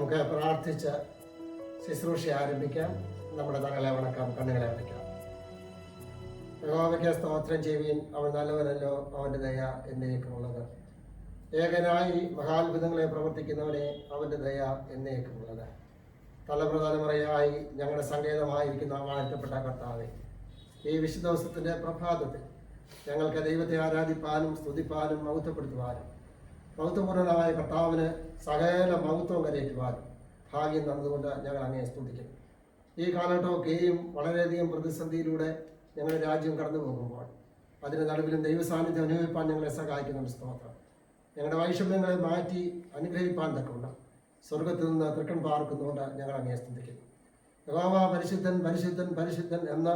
നമുക്ക് പ്രാർത്ഥിച്ച് ശുശ്രൂഷ ആരംഭിക്കാം. നമ്മുടെ തങ്ങളെ വണക്കാം, കണ്ണുകളെ അടയ്ക്കാം. യഹോവയ്ക്ക് സ്തോത്രം ചെയ്യുവീൻ, അവൻ നല്ലവനല്ലോ, അവൻ്റെ ദയ എന്നേക്കുമുള്ളത്. ഏകനായി മഹാത്ഭുതങ്ങളെ പ്രവർത്തിക്കുന്നവനെ, അവൻ്റെ ദയ എന്നേക്കുമുള്ളത്. തലമുറയായി ഞങ്ങളുടെ സങ്കേതമായിരിക്കുന്ന വാഴ്ത്തപ്പെട്ട കർത്താവേ, ഈ വിശുദ്ധ ദിവസത്തിൻ്റെ പ്രഭാതത്തിൽ ഞങ്ങൾക്ക് ദൈവത്തെ ആരാധിപ്പാനും സ്തുതിപ്പാനും മഹത്വപ്പെടുത്തുവാനും മഹത്വപൂർണനായ കർത്താവിന് സകല മഹത്വം കരയറ്റുവാനും ഭാഗ്യം തന്നതുകൊണ്ട് ഞങ്ങൾ അങ്ങയെ സ്തുതിക്കുന്നു. ഈ കാലഘട്ടമൊക്കെയും വളരെയധികം പ്രതിസന്ധിയിലൂടെ ഞങ്ങളുടെ രാജ്യം കടന്നു പോകുമ്പോൾ അതിൻ്റെ നടുവിലും ദൈവസാന്നിധ്യം അനുഭവിപ്പാൻ ഞങ്ങളെ സഹായിക്കുന്ന സ്തോത്രം. ഞങ്ങളുടെ വൈഷമ്യങ്ങളെ മാറ്റി അനുഗ്രഹിപ്പാൻ തക്കമുണ്ട് സ്വർഗത്തിൽ നിന്ന് തൃക്കൺ പാർക്കുന്നുകൊണ്ട് ഞങ്ങൾ അങ്ങയെ സ്തുതിക്കുന്നു. യഹോവ പരിശുദ്ധൻ പരിശുദ്ധൻ പരിശുദ്ധൻ എന്ന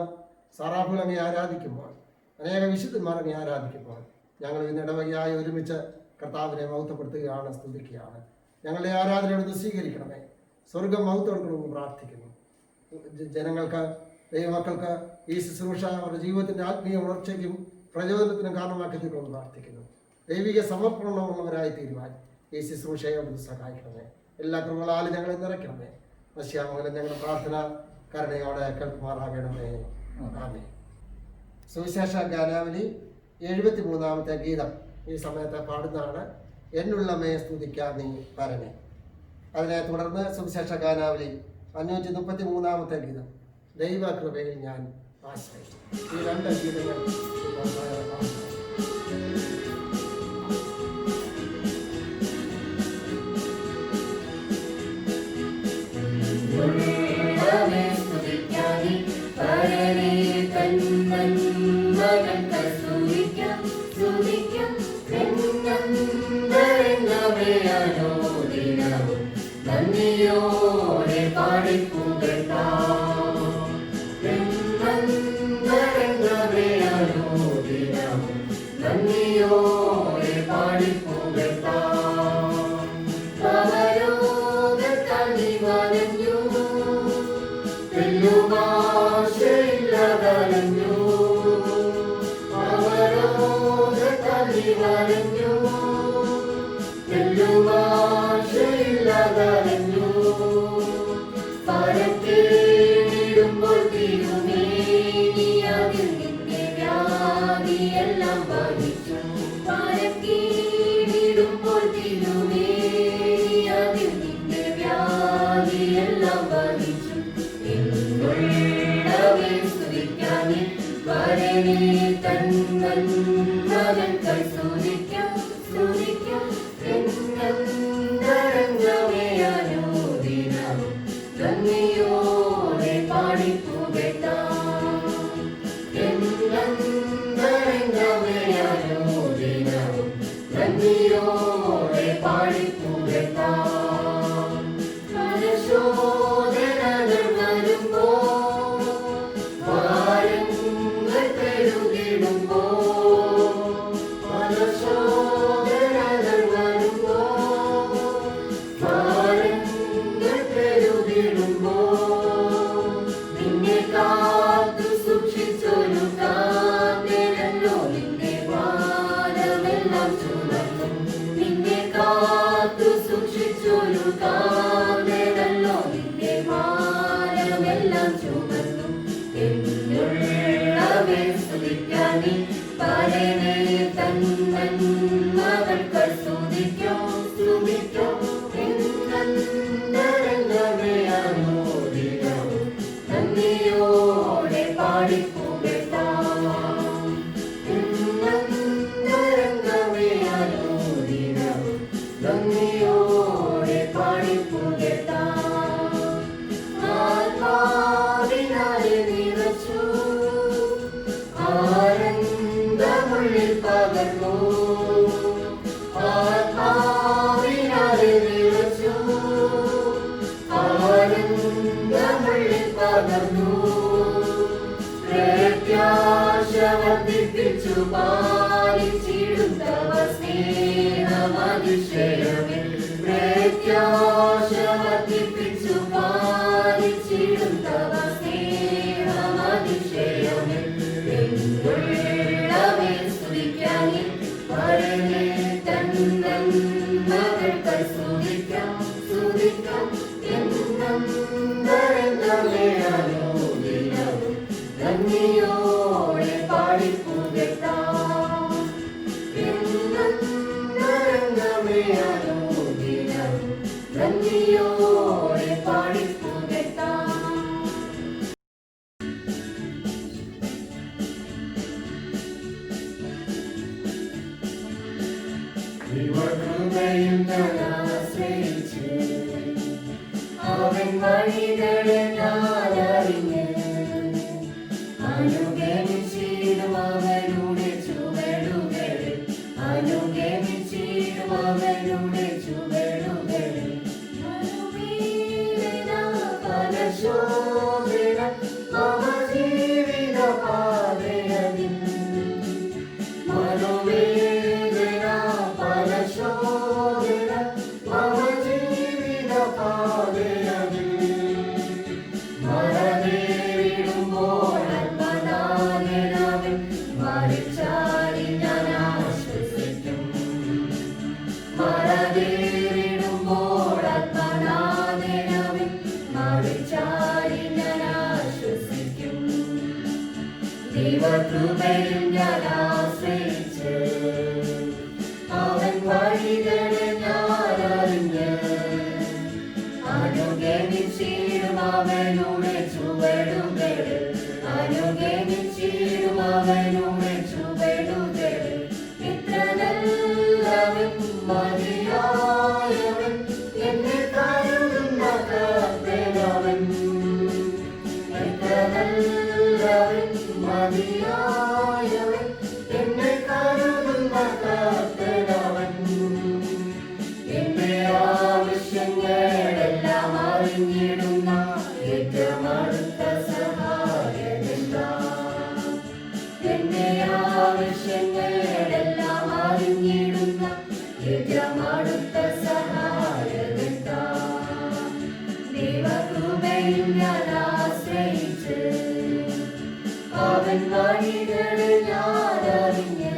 സാറാഫുകൾ അങ്ങയെ ആരാധിക്കുമ്പോൾ, അനേക വിശുദ്ധന്മാർ അങ്ങയെ ആരാധിക്കുമ്പോൾ, ഞങ്ങൾ ഇന്നിടവകയായി ഒരുമിച്ച് കർത്താവിനെ മഹത്വപ്പെടുത്തുകയാണ്, സ്തുതിക്കുകയാണ്. ഞങ്ങളുടെ ആരാധനയോട് സ്വീകരിക്കണമേ. സ്വർഗം മഹത്വം കൊടുക്കണമെന്ന് പ്രാർത്ഥിക്കുന്നു. ജനങ്ങൾക്ക്, ദൈവമക്കൾക്ക് ഈ ശുശ്രൂഷ അവരുടെ ജീവിതത്തിൻ്റെ ആത്മീയ ഉണർച്ചയ്ക്കും പ്രചോദനത്തിനും കാരണമാക്കി തീർക്കണമെന്ന് പ്രാർത്ഥിക്കുന്നു. ദൈവിക സമർപ്പണമുള്ളവരായി തീരുവാൻ ഈ ശുശ്രൂഷയോട് സഹായിക്കണമേ. എല്ലാ കൃപകളാലും ഞങ്ങളെ നിറയ്ക്കണമേ. മശ്യാമൂലം ഞങ്ങളുടെ പ്രാർത്ഥന കരുണയോടെ കേൾക്കുമാറാകണമേ. ആമേൻ. സുവിശേഷ ഗാനാവലി 73-ാമത്തെ ഗീതം ഈ സമയത്ത് പാടുന്നതാണ്. എന്നുള്ളമേ സ്തുതിക്കാം നീ പരനെ. അതിനെ തുടർന്ന് സുവിശേഷ ഗാനാവലി 533-ാമത്തെ ഗീതം, ദൈവകൃപയിൽ ഞാൻ ആശ്രയിച്ചു. ഈ രണ്ട് ഗീതങ്ങൾ നന്ദിയോടെ പാടിപ്പുകഴ്ത്താം, നന്ദിയോടെ പാടിപ്പുകഴ്ത്താം. പവരോഗത്താൽ നീ വലഞ്ഞു, തെല്ലുമാശയില്ലതലഞ്ഞു. പവരോഗത്താൽ നീ വലഞ്ഞു, തെല്ലുമാശയില്ലതലഞ്ഞു. പരത്തേടുമ്പോൾ തിരുമേനിയതിൽ നിന്റെ വ്യാധിയെല്ലാം വഹിച്ചു. പരത്തേടുമ്പോൾ തിരുമേനിയതിൽ നിന്റെ വ്യാധിയെല്ലാം വഹിച്ചു. എന്നുള്ളവേ സ്തുതിക്കാനേ വരനെ തന്നൻ മകൻ കൈ സ്തുതിക്കാം സ്തുതിക്കാം. നന്ദിയോടെ പാടിപ്പുകഴ്ത്താം, നന്ദിയോടെ പാടിപ്പുകഴ്ത്താം. പരശോധനകൾ വരുമ്പോൾ, ഭാരങ്ങൾ പെരുകിടുമ്പോൾ, പരശോധനകൾ വരുമ്പോൾ, ഭാരങ്ങൾ പെരുകിടുമ്പോൾ, നിന്നെ കാത്തു സൂക്ഷിച്ചൊരു കാന്തനല്ലോ നിന്റെ ഭാരമെല്ലാം ചുമന്നു. നിന്നെ കാത്തു സൂക്ഷിച്ചൊരു കാന്തനല്ലോ നിന്റെ ഭാരമെല്ലാം ചുമന്നു. എന്നുള്ളവേ സ്തുതിക്കാനേ പരനെ തന്നൻ മകൾക്ക് സ്തുതിക്കാം സ്തുതിക്കാം. നന്ദിയോടെ പാടിപ്പുകഴ്ത്താം, നന്ദിയോടെ പാടിപ്പുകഴ്ത്താം. ആത്മാവിനാലെ നിറച്ചു, ആനന്ദമുള്ളിൽ പകർന്നു. ആത്മാവിനാലെ നിറച്ചു, ആനന്ദമുള്ളിൽ പകർന്നു. പ്രത്യാശ വർദ്ധിപ്പിച്ചു പാലിച്ചിടുന്നവ സ്നേഹമതിശയമേ. പ്രത്യാശ വർദ്ധിപ്പിച്ചു പാലിച്ചിടുന്നവ സ്നേഹമതിശയമേ. എന്നുള്ളവേ സ്തുതിക്കാനേ വരനെ തന്നൻ മകൾക്ക് സ്തുതിക്കാം സ്തുതിക്കാം. അനുദിനവും നന്ദിയോടെ പാടിപ്പുകഴ്ത്താം. എന്നും നരങ്ങമേ അനുദിനവും നന്ദിയോടെ പാടിപ്പുകഴ്ത്താം. ദൈവകൃപയിൽ ഞാൻ ആശ്രയിച്ച് അവൻ വഴികളെ ഞാൻ അറിഞ്ഞ് അനുഗമിച്ചിടും അവരുടെ ചുവടുകളെ അനുഗമിച്ചിടും അവരുടെ ചുവടുകളെ മറുവീരന ഫലശോധന മമ ജീവിത പാതയതിൽ മറുവീരന ഫലശോധന മമ ജീവിത പാതയതിൽ മറനേരിടുമ്പോൾ ആത്മനാഥനവൻ മരിച്ചാരി ഞാൻ ആശ്വസിക്കും. മറനേരിടുമ്പോൾ ആത്മനാഥനവൻ മരിച്ചാരി ഞാൻ ആശ്വസിക്കും. ദൈവകൃപയിൽ ഞാൻ ആശ്രയിച്ച് അവൻ വഴികളെ ഞാൻ അറിഞ്ഞ് അനുഗമിച്ചിടും അവനുടെ ചുവടുകളെ അനുഗമിച്ചിടും അവനുടെ ചുവടുകളെ. എത്ര നല്ലവൻ മതിയായവൻ എന്നെ കരുതുന്ന കർത്തനവൻ. എത്ര നല്ലവൻ മതിയായവൻ എന്നെ കരുതുന്ന കർത്തനവൻ. എന്റെ ആവശ്യങ്ങളെല്ലാം അറിഞ്ഞിടുന്ന ഏറ്റവും അടുത്ത സഹായകനാം. എന്റെ ആവശ്യങ്ങളെല്ലാം അറിഞ്ഞിടുന്ന ഏറ്റവും അടുത്ത സഹായകനാം. ദൈവകൃപയിൽ ഞാൻ ആശ്രയിച്ച് അവൻ വഴികളെ ഞാൻ അറിഞ്ഞ്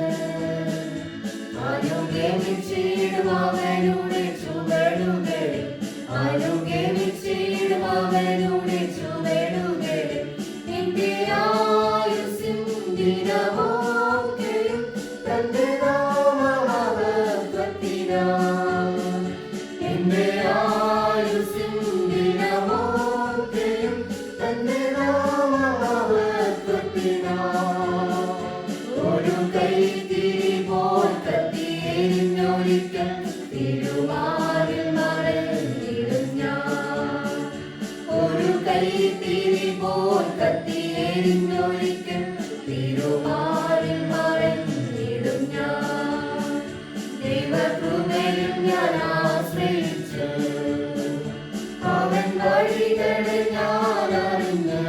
അനുഗമിച്ചിടും അവനുടെ ചുവടുകളെ അനുഗമിച്ചിടും അവനുടെ ചുവടുകളെ. എന്റെ ആയുസ്സിൻ ദിനമൊക്കെയും തന്റെ നാമമഹത്വത്തിനാം. എന്റെ ആയുസ്സിൻ ദിനമൊക്കെയും തന്റെ നാമമഹത്വത്തിനാം. ഒരു കൈത്തിരി പോൽ കത്തിയെരിഞ്ഞൊരിക്കൽ തിരുമാറിൽ മറഞ്ഞിടും ഞാൻ. ഒരു കൈത്തിരി പോൽ കത്തിയെരിഞ്ഞൊരിക്കൽ തിരുമാറിൽ മറഞ്ഞിടും ഞാൻ. ദൈവകൃപയിൽ ഞാൻ ആശ്രയിച്ച് അവൻ വഴികളെ ഞാൻ അറിഞ്ഞ്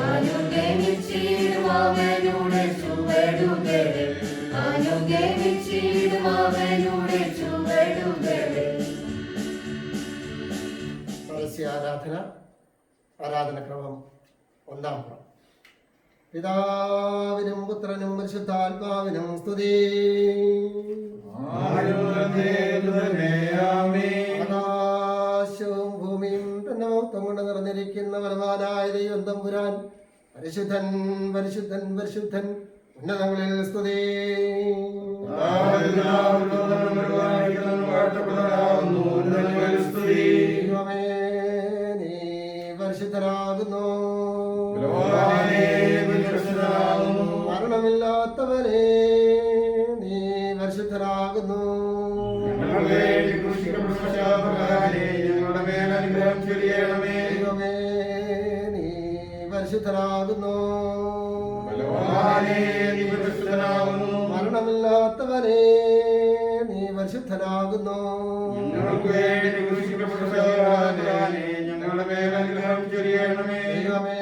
അനുഗമിച്ചിടും അവനുടെ ചുവടുകളെ അനുഗമിച്ചിടും അവനുടെ ചുവടുകളെ. പരസ്യ ആരാധനക്രമം ഒന്നാം പുറം. പിതാവിനും പുത്രനും പരിശുദ്ധാത്മാവിനും സ്തുതി. ആകാശവും ഭൂമിയും തന്നെ മഹത്വം കൊണ്ട് നിറഞ്ഞിരിക്കുന്ന ബലവാനായ ദൈവം തമ്പുരാൻ പരിശുദ്ധൻ പരിശുദ്ധൻ പരിശുദ്ധൻ ഉന്നതങ്ങളിൽ സ്തുതി. ദൈവമേ, നീ പരിശുദ്ധനാകുന്നു. മരണമില്ലാത്തവനെ നീ പരിശുദ്ധനാകുന്നു. ദൈവമേ, നീ പരിശുദ്ധനാകുന്നു. മരണമില്ലാത്തവനെ നീ പരിശുദ്ധനാകുന്നു. ദൈവമേ,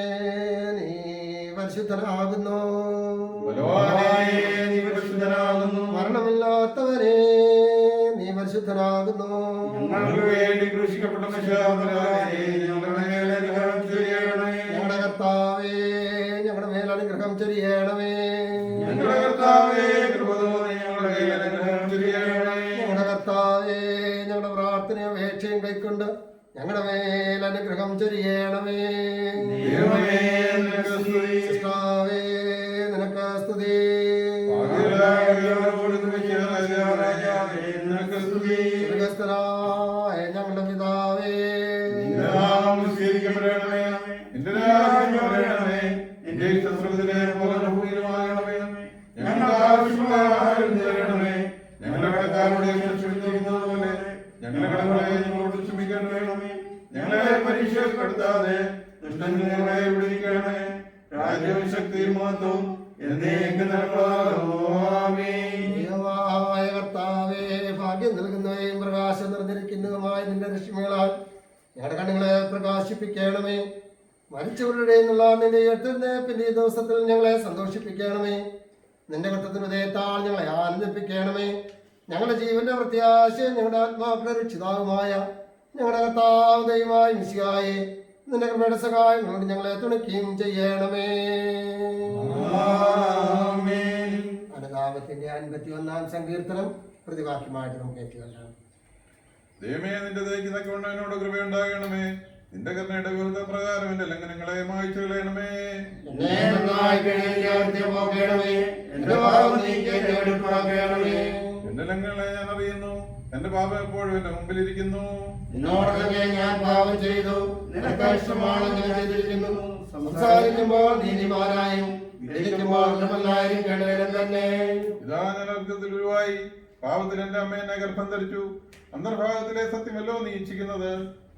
നീ പരിശുദ്ധനാകുന്നു. മരണമില്ലാത്തവനെ നീ പരിശുദ്ധനാകുന്നു. ഞങ്ങളുടെ കർത്താവേ, ഞങ്ങളുടെ മേൽ അനുഗ്രഹം ചൊരിയണമേ. ഞങ്ങളുടെ കർത്താവേ, ഞങ്ങളുടെ പ്രാർത്ഥനയും അപേക്ഷയും കൈക്കൊണ്ട് ഞങ്ങളുടെ മേൽ അനുഗ്രഹം അനുഗ്രഹം ചൊരിയണമേ. ദൈവമേ, നിനക്ക് സ്തുതി. കർത്താവേ, നിനക്ക് സ്തുതി. നിനക്ക് സ്തുതി. സ്വർഗ്ഗസ്ഥനായ ഞങ്ങളുടെ പിതാവേ, നിന്റെ നാമം സ്വീകരിക്കപ്പെടണമേ. നിന്റെ രാജ്യം വരണമേ. നിന്റെ ഇഷ്ടത്തിലെ പോലെ ഭൂമിയിലുമാകണമേ. ഞങ്ങൾക്ക് ആവശ്യമായ ആഹാരം തരണമേ. ഞങ്ങളുടെ കടക്കാരോട് ഞങ്ങൾ ക്ഷമിക്കുന്നത് പോലെ ഞങ്ങളുടെ കടങ്ങളെ ഞങ്ങളോട് ക്ഷമിക്കണമേ. ഞങ്ങളെ പരീക്ഷപ്പെടുത്താതെ ദുഷ്ടനിൽ ഞങ്ങളെ വിടുവിക്കണമേ. രാജ്യവും ശക്തിയും മഹത്വവും എന്നേക്കും നിനക്കുള്ളതാകുന്നു. ആമേൻ. ദൈവമായ കർത്താവേ, ഭാഗ്യം നൽകുന്നവയും പ്രകാശം നിറഞ്ഞിരിക്കുന്നതുമായ നിന്റെ രശ്മികളാൽ ഞങ്ങളുടെ കണ്ണുകളെ പ്രകാശിപ്പിക്കണമേ. മരിച്ചവരുടെ നിന്നുള്ള നിന്റെ എഴുന്നേൽപ്പിന്റെ ഈ ദിവസത്തിൽ ഞങ്ങളെ സന്തോഷിപ്പിക്കണമേ. നിന്റെ കർത്തത്തിന് ഉദയത്താൽ ഞങ്ങളെ ആനന്ദിപ്പിക്കണമേ. ഞങ്ങളുടെ ജീവന്റെ പ്രത്യാശ ഞങ്ങളുടെ ആത്മാക്കളുടെ രക്ഷിതാവുമായ ഞങ്ങളുടെ കർത്താവ് ദൈവമായ മിശിഹായെ നിന്റെ കൃപയുടെ സഹായങ്ങളോട് ഞങ്ങളെ തുണയ്ക്കുകയും ചെയ്യണമേ. ആമേൻ. അനുതാപത്തിന്റെ 51-ാം സങ്കീർത്തനം പ്രതിവാക്യമായിട്ട് നമുക്ക് ഏറ്റുകൊള്ളാം. ദൈവമേ, നിന്റെ ദയയ്ക്ക് തക്കവണ്ണം എന്നോട് കൃപയുണ്ടാകണമേ. നിന്റെ കരുണയുടെ വിരുദ്ധ പ്രകാരം എന്റെ ലംഘനങ്ങളെ മായ്ച്ചു കളയണമേ. എന്നെ നന്നായി കഴുകി പോകണമേ. എന്റെ പാപം നീക്കി എന്നെ വെടിപ്പാക്കണമേ. എന്റെ ലംഘനങ്ങളെ ഞാൻ അറിയുന്നു. എന്റെ പാപം എപ്പോഴും എന്റെ മുമ്പിലിരിക്കുന്നു. നിന്നോടൊക്കെ ഞാൻ പാപം ചെയ്തു. നിനക്ക് ഇഷ്ടമാണ് ഞാൻ ചെയ്തിരിക്കുന്നു. സംസാരിക്കുമ്പോൾ നീതിമാനായും ഗ്രഹിക്കുമ്പോൾ ധർമ്മനായും കേടവനും തന്നെ. ഇതാ ഞാൻ അർഘത്തിൽ ഉരുവായി. പാപത്തിൽ എന്റെ അമ്മ എന്നെ ഗർഭം ധരിച്ചു. അന്തർഭാഗത്തിലെ സത്യമല്ലോ നീ ഇച്ഛിക്കുന്നത്.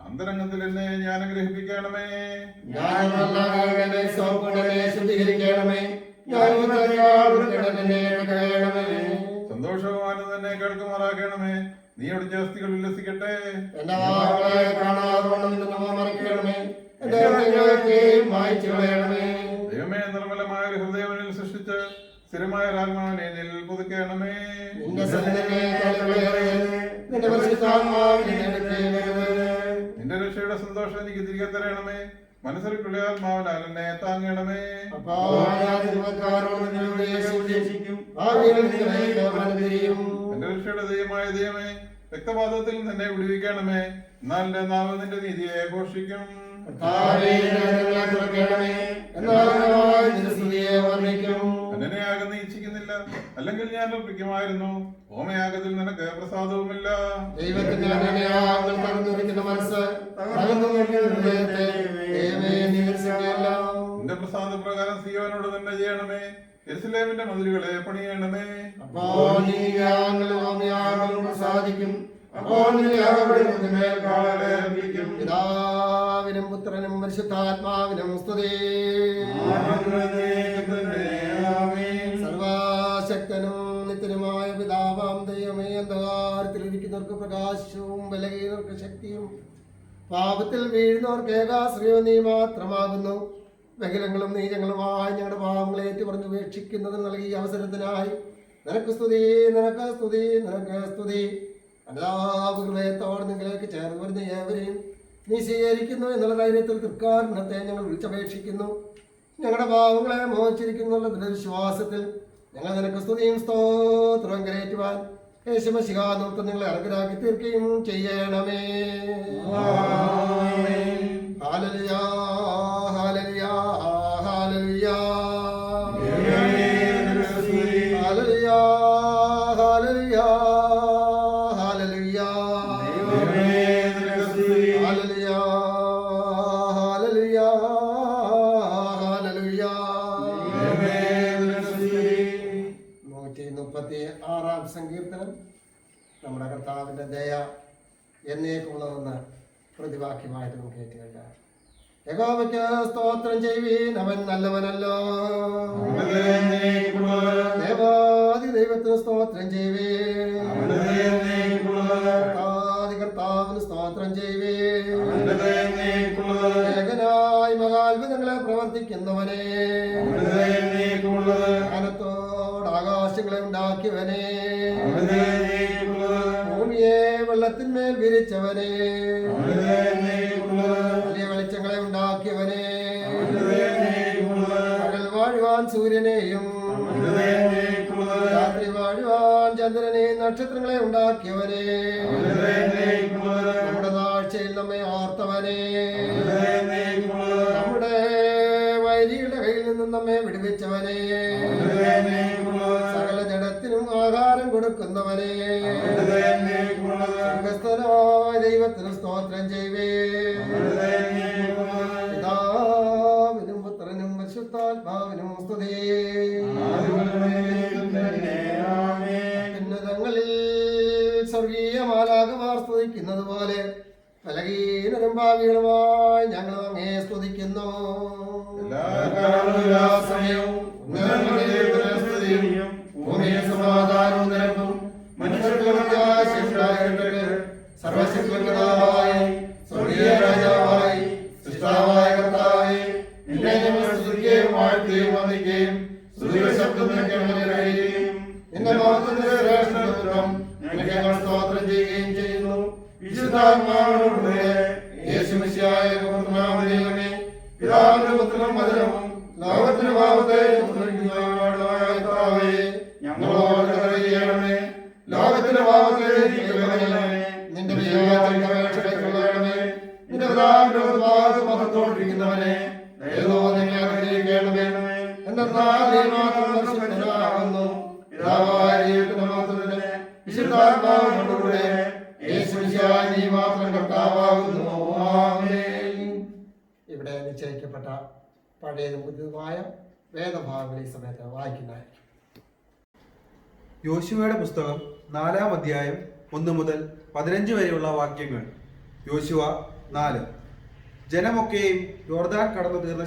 അന്തരംഗത്തിൽ എന്നെ ഞാൻ ഗ്രഹിപ്പിക്കണമേ. ശുദ്ധീകരിക്കണമേ. സന്തോഷവും ആനന്ദം എന്നെ കേൾക്കുമാറാക്കണമേ. നീ ഒടിച്ച അസ്ഥികൾ ഉല്ലസിക്കട്ടെ. എന്റെ വാക്കുകളെ കാണാതെ മറക്കണമേ. എന്റെ ഹൃദയങ്ങളെയും മായ്ച്ചു കളയണമേ. ദൈവമേ, നിർമ്മലമായ ഒരു ഹൃദയവനിൽ സൃഷ്ടിച്ച് സ്ഥിരമായ ഒരാത്മാവിനെ എന്നിൽ പുതുക്കണമേ. നിന്റെ സന്നിധിയിലെ കല്ലുകളേറെ നിന്റെ പരിശുദ്ധാത്മാവിനെ എടുക്കണമേ. നിന്റെ രക്ഷയുടെ സന്തോഷം എനിക്ക് തിരികെ തരണമേ. മനസ്സിലുള്ള ആത്മാവിനാൽ എന്നെ താങ്ങണമേ. എന്റെ രക്ഷയുടെ ദൈവമായ ദൈവമേ, രക്തപാതത്തിൽ നിന്നെ വിടുവിക്കണമേ. എന്നാൽ എന്റെ നാവ് നിന്റെ നീതിയെ ഘോഷിക്കും. അനനയാകം നീ ഇച്ഛിക്കുന്നില്ല. അല്ലെങ്കിൽ ഞാൻ അർപ്പിക്കുമായിരുന്നു. ഹോമയാഗത്തിൽ നിനക്ക് പ്രസാദവുമില്ല. ദൈവത്തിന്റെ മനസ്സ് നിന്റെ പ്രസാദ പ്രകാരം സിയോനോട് തന്നെ ചെയ്യണമേ. യെരുശലേമിന്റെ മതിലുകളെ പണിയണമേ. സാധിക്കും. പിതാവിനും പുത്രനും പരിശുദ്ധാത്മാവിനും സ്തുതി. സർവശക്തനും നിത്യനുമായ പിതാവാം ദൈവമേ, അന്ധകാരത്തിലിരിക്കുന്നവർക്ക് പ്രകാശവും ബലഹീനർക്ക് ശക്തിയും പാപത്തിൽ വീഴുന്നവർക്ക് ഏകാശ്രയവും നീ മാത്രമാകുന്നു. ബഹലങ്ങളും നീചങ്ങളുമായി ഞങ്ങളുടെ പാപങ്ങളെ ഏറ്റുപറഞ്ഞ് ഉപേക്ഷിക്കുന്നതിന് നൽകിയ അവസരത്തിനായി നിനക്ക് സ്തുതി, നിനക്ക് സ്തുതി, നിനക്ക് സ്തുതി. അനുതാപഹൃദയത്തോടെ നിങ്ങളിലേക്ക് ചേർന്ന് വരുന്ന ഏവരെയും നീ സ്വീകരിക്കുന്നു എന്നുള്ള ധൈര്യത്തിൽ തൃക്കാരണത്തെ ഞങ്ങൾ വിളിച്ചപേക്ഷിക്കുന്നു. ഞങ്ങളുടെ പാവങ്ങളെ മോഹിച്ചിരിക്കുന്നുള്ള ദൃഢവിശ്വാസത്തിൽ ഞങ്ങൾ നിനക്ക് സ്തുതിയും സ്തോത്രവും കരയേറ്റുവാൻ യേശുമശിഹാനോർത്ത് നിങ്ങളെ അർഹരാക്കി തീർക്കുകയും ചെയ്യണമേ. Hallelujah, hallelujah, hallelujah. Hallelujah, hallelujah, hallelujah. Hallelujah, hallelujah, hallelujah. 136-ാം സങ്കീർത്തനം. നമ്മുടെ കർത്താവിന്റെ ദയ എന്നേക്കുള്ളതെന്ന് പ്രതിവാക്യമായിട്ട് നമുക്ക് ഏറ്റുകൊള്ളാം. യഹോവയ്ക്ക് സ്തോത്രം ചെയ്യുവീൻ, അവൻ നല്ലവനല്ലോ. ദേവാദി ദൈവത്തിന് സ്തോത്രം ചെയ്യുവീൻ. കർത്താവിന് സ്തോത്രം ചെയ്യുവീൻ. ഏകനായി മഹാത്ഭുതങ്ങളെ പ്രവർത്തിക്കുന്നവനെ, ജ്ഞാനത്തോട് ആകാശങ്ങളെ ഉണ്ടാക്കിയവനെ, ഭൂമിയെ വെള്ളത്തിന്മേൽ വിരിച്ചവനെ, വലിയ വെളിച്ചങ്ങളെ ഉണ്ടാക്കിയവനെ, പകൽ വാഴുവാൻ സൂര്യനെയും രാത്രി വാഴുവാൻ ചന്ദ്രനെയും നക്ഷത്രങ്ങളെ ഉണ്ടാക്കിയവനെ, നമ്മുടെ താഴ്ച താഴ്ചയിൽ നമ്മെ ഓർത്തവനെ, നമ്മുടെ വൈരിയുടെ കയ്യിൽ നിന്നും നമ്മെ വിടുവിച്ചവനെ, സകല ജഡത്തിനും ആഹാരം കൊടുക്കുന്നവനെ, സ്വർഗ്ഗസ്ഥനായ ദൈവത്തിന് സ്തോത്രം ചെയ്യുവേ. പിതാവിനും പുത്രനും പരിശുദ്ധാത്മാവിനും സ്തുതി. ഉന്നതങ്ങളിൽ സ്വർഗീയ മാലാഖമാർ സ്തുതിക്കുന്നത് പോലെ ബലഹീനരും ഭാവികളുമായി ഞങ്ങൾ അങ്ങേ സ്തുതിക്കുന്നു. സമാധാനവും നിരപ്പും സർവശക്തനായി സ്വർഗീയ രാജാവായി സൃഷ്ടാവായ കർത്താവേ, നിന്നെ ഞങ്ങൾ സ്തുതിക്കുകയും വാഴ്ത്തുകയും വന്ദിക്കുകയും സ്തുതിശബ്ദം നിറയുകയും നിന്റെ മഹത്വത്തിന്റെ ശ്രേഷ്ഠത്വം നിനക്ക് ഞങ്ങൾ സ്തോത്രം ചെയ്യുകയും ചെയ്യുന്നു. വിശുദ്ധാത്മാവിനോടുകൂടെ യേശുമിശിഹായ ദൈവമേ, പിതാവിന്റെ പുത്രനും മധുരവും ലോകത്തിന്റെ പാപത്തെ ഞങ്ങളോട് കരുണ, ലോകത്തിന്റെ പാപത്തെ നിന്റെ വിജയണമേ. നിന്റെ പിതാവിന്റെ മഹത്തോടിരിക്കുന്നവനെ ഏതോ നിങ്ങൾ അനുഗ്രഹിക്കണമേ. എന്നാൽ നീ മാത്രം പരിശുദ്ധനാകുന്നു. പിതാവായ ദൈവത്തിന്റെ മഹത്വത്തിന് വിശുദ്ധാത്മാവിനോടുകൂടെ യേശുമിശിഹായ നീ മാത്രം കർത്താവാകുന്നു. ആമേൻ. ഇവിടെ നിശ്ചയിക്കപ്പെട്ട പഴയതും പുതിയതുമായ വേദഭാഗങ്ങൾ ഈ സമയത്ത് വായിക്കുന്നതായിരിക്കും. യോശുവയുടെ പുസ്തകം 4-ാം അധ്യായം 1 മുതൽ 15 വരെയുള്ള വാക്യങ്ങൾ. യോശുവ 4. ജനമൊക്കെയും യോർദാൻ കടന്നു തീർന്ന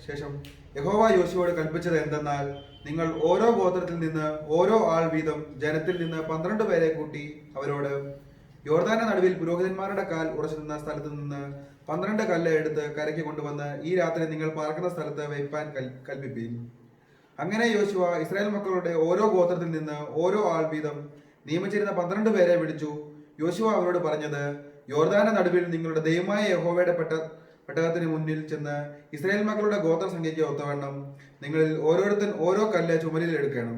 ശേഷം യഹോവ യോശുവയോട് കൽപ്പിച്ചത് എന്തെന്നാൽ, നിങ്ങൾ ഓരോ ഗോത്രത്തിൽ നിന്ന് ഓരോ ആൾ വീതം ജനത്തിൽ നിന്ന് 12 പേരെ കൂട്ടി അവരോട്, യോർദാന്റെ നടുവിൽ പുരോഹിതന്മാരുടെ കാൽ ഉറച്ചു നിന്ന സ്ഥലത്ത് നിന്ന് 12 കല്ല് എടുത്ത് കരയ്ക്ക് കൊണ്ടുവന്ന് ഈ രാത്രി നിങ്ങൾ പാർക്കുന്ന സ്ഥലത്ത് വയ്പാൻ കൽപ്പിപ്പീൻ. അങ്ങനെ യോശുവ ഇസ്രായേൽ മക്കളുടെ ഓരോ ഗോത്രത്തിൽ നിന്ന് ഓരോ ആൾ വീതം നിയമിച്ചിരുന്ന 12 പേരെ വിളിച്ചു. യോശുവ അവരോട് പറഞ്ഞത്, യോർദാന്റെ നടുവിൽ നിങ്ങളുടെ ദൈവമായ യഹോവയുടെ പെട്ടകത്തിന് മുന്നിൽ ചെന്ന് ഇസ്രായേൽ മക്കളുടെ ഗോത്ര സംഖ്യയ്ക്ക് ഒത്തവണ്ണം നിങ്ങളിൽ ഓരോരുത്തൻ ഓരോ കല്ല് ചുമലിൽ എടുക്കണം.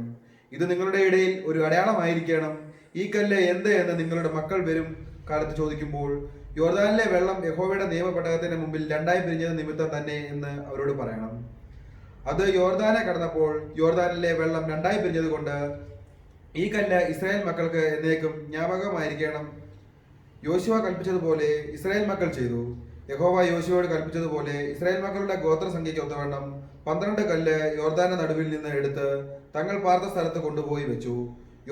ഇത് നിങ്ങളുടെ ഇടയിൽ ഒരു അടയാളമായിരിക്കണം. ഈ കല്ല് എന്ത് എന്ന് നിങ്ങളുടെ മക്കൾ വരും കാലത്ത് ചോദിക്കുമ്പോൾ യോർദാനിലെ വെള്ളം യഹോവയുടെ നിയമപെട്ടകത്തിന്റെ മുമ്പിൽ 2ആയി പിരിഞ്ഞത് നിമിത്തം തന്നെ എന്ന് അവരോട് പറയണം. അത് യോർദാനെ കടന്നപ്പോൾ യോർദാനിലെ വെള്ളം 2ആയി പിരിഞ്ഞത് കൊണ്ട് ഈ കല്ല് ഇസ്രായേൽ മക്കൾക്ക് എന്നേക്കും ജ്ഞാപകമായിരിക്കണം. യോശുവ കൽപ്പിച്ചതുപോലെ ഇസ്രായേൽ മക്കൾ ചെയ്തു. യഹോവ യോശുവയോട് കൽപ്പിച്ചതുപോലെ ഇസ്രായേൽ മക്കളുടെ ഗോത്ര സംഖ്യയ്ക്ക് ഒത്തവണ്ണം 12 കല്ല് യോർദാന്റെ നടുവിൽ നിന്ന് എടുത്ത് തങ്ങൾ പാർത്ത സ്ഥലത്ത് കൊണ്ടുപോയി വെച്ചു.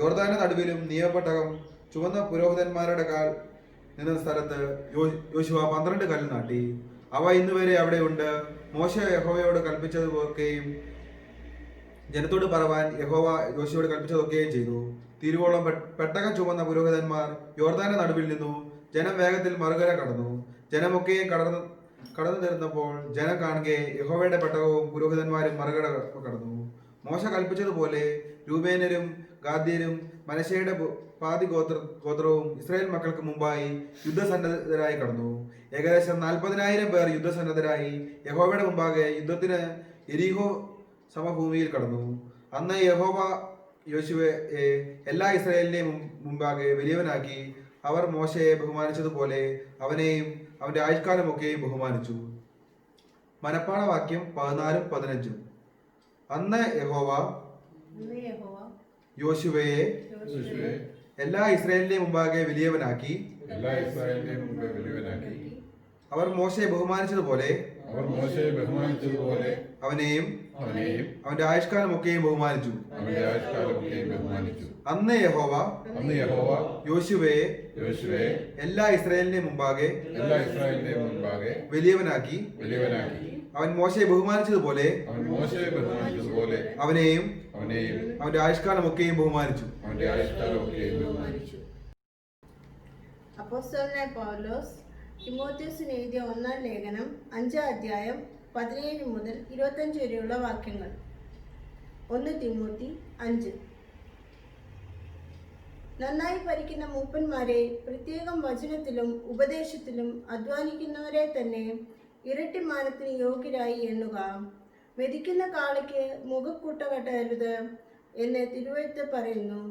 യോർദാന്റെ നടുവിലും നിയമപെട്ടകം ചുവന്ന പുരോഹിതന്മാരുടെ കാൽ നിന്ന സ്ഥലത്ത് യോശുവ 12 കല്ല് നാട്ടി. അവ ഇന്നുവരെ അവിടെയുണ്ട്. മോശെ യഹോവയോട് കൽപ്പിച്ചതൊക്കെയും ജനത്തോട് പറവാൻ യഹോവ യോശുവയോട് കൽപ്പിച്ചതൊക്കെയും ചെയ്തു. തിരുവോളം പെട്ടകം ചുമന്ന പുരോഹിതന്മാർ യോർദാന്റെ നടുവിൽ നിന്നു. ജനം വേഗത്തിൽ മറുകര കടന്നു. ജനമൊക്കെയും കടന്നു തീർന്നപ്പോൾ ജനം കാണുകെ യഹോവയുടെ പെട്ടകവും പുരോഹിതന്മാരും മറുകര കടന്നു. മോശ കൽപ്പിച്ചതുപോലെ രൂബേനരും ഗാദ്യരും മനശ്ശെയുടെ പാതി ഗോത്രവും ഇസ്രായേൽ മക്കൾക്ക് മുമ്പായി യുദ്ധസന്നദ്ധരായി കടന്നു. ഏകദേശം 40,000 പേർ യുദ്ധസന്നദ്ധരായി യഹോവയുടെ മുമ്പാകെ യുദ്ധത്തിന് യെരിഹോ സമഭൂമിയിൽ കടന്നു. അന്ന് യഹോവ യോശുവയെ എല്ലാ ഇസ്രായേലിനെയും മുമ്പാകെ വലിയവനാക്കി. അവർ മോശയെ ബഹുമാനിച്ചതുപോലെ അവനെയും അവന്റെ ആയുഷ്കാലമൊക്കെയും ബഹുമാനിച്ചു. മനപ്പാഠവാക്യം 14-15. അന്ന് യഹോവ യോശുവയെ എല്ലാ ഇസ്രായേലിന്റെയും മുമ്പാകെ വലിയവനാക്കി. അവർ മോശയെ ബഹുമാനിച്ചതുപോലെ അവനെയും അവന്റെ ആയുഷ്കാലമൊക്കെയും ബഹുമാനിച്ചു. അന്ന് യഹോവ യോശുവയെ എല്ലാ ഇസ്രായേലിന്റെയും മുമ്പാകെ വലിയവനാക്കി. അവൻ മോശയെ ബഹുമാനിച്ചതുപോലെ അവനെയും അവന്റെ ആയുഷ്കാലമൊക്കെയും ബഹുമാനിച്ചു. അപ്പോസ്തലനായ പൗലോസ് തിമോഥെയോസിന് എഴുതിയ 1-ാം ലേഖനം 5-ാം അധ്യായം 17 മുതൽ 25 വരെയുള്ള വാക്യങ്ങൾ. 1 തിമോത്തി 5. നന്നായി ഭരിക്കുന്ന മൂപ്പന്മാരെ പ്രത്യേകം വചനത്തിലും ഉപദേശത്തിലും അധ്വാനിക്കുന്നവരെ തന്നെ ഇരട്ടി മാനത്തിന് യോഗ്യരായി എണ്ണുക. മെതിക്കുന്ന കാളയ്ക്ക് മുഖക്കൂട്ട കെട്ടരുത് എന്ന് തിരുവെഴുത്ത് പറയുന്നു.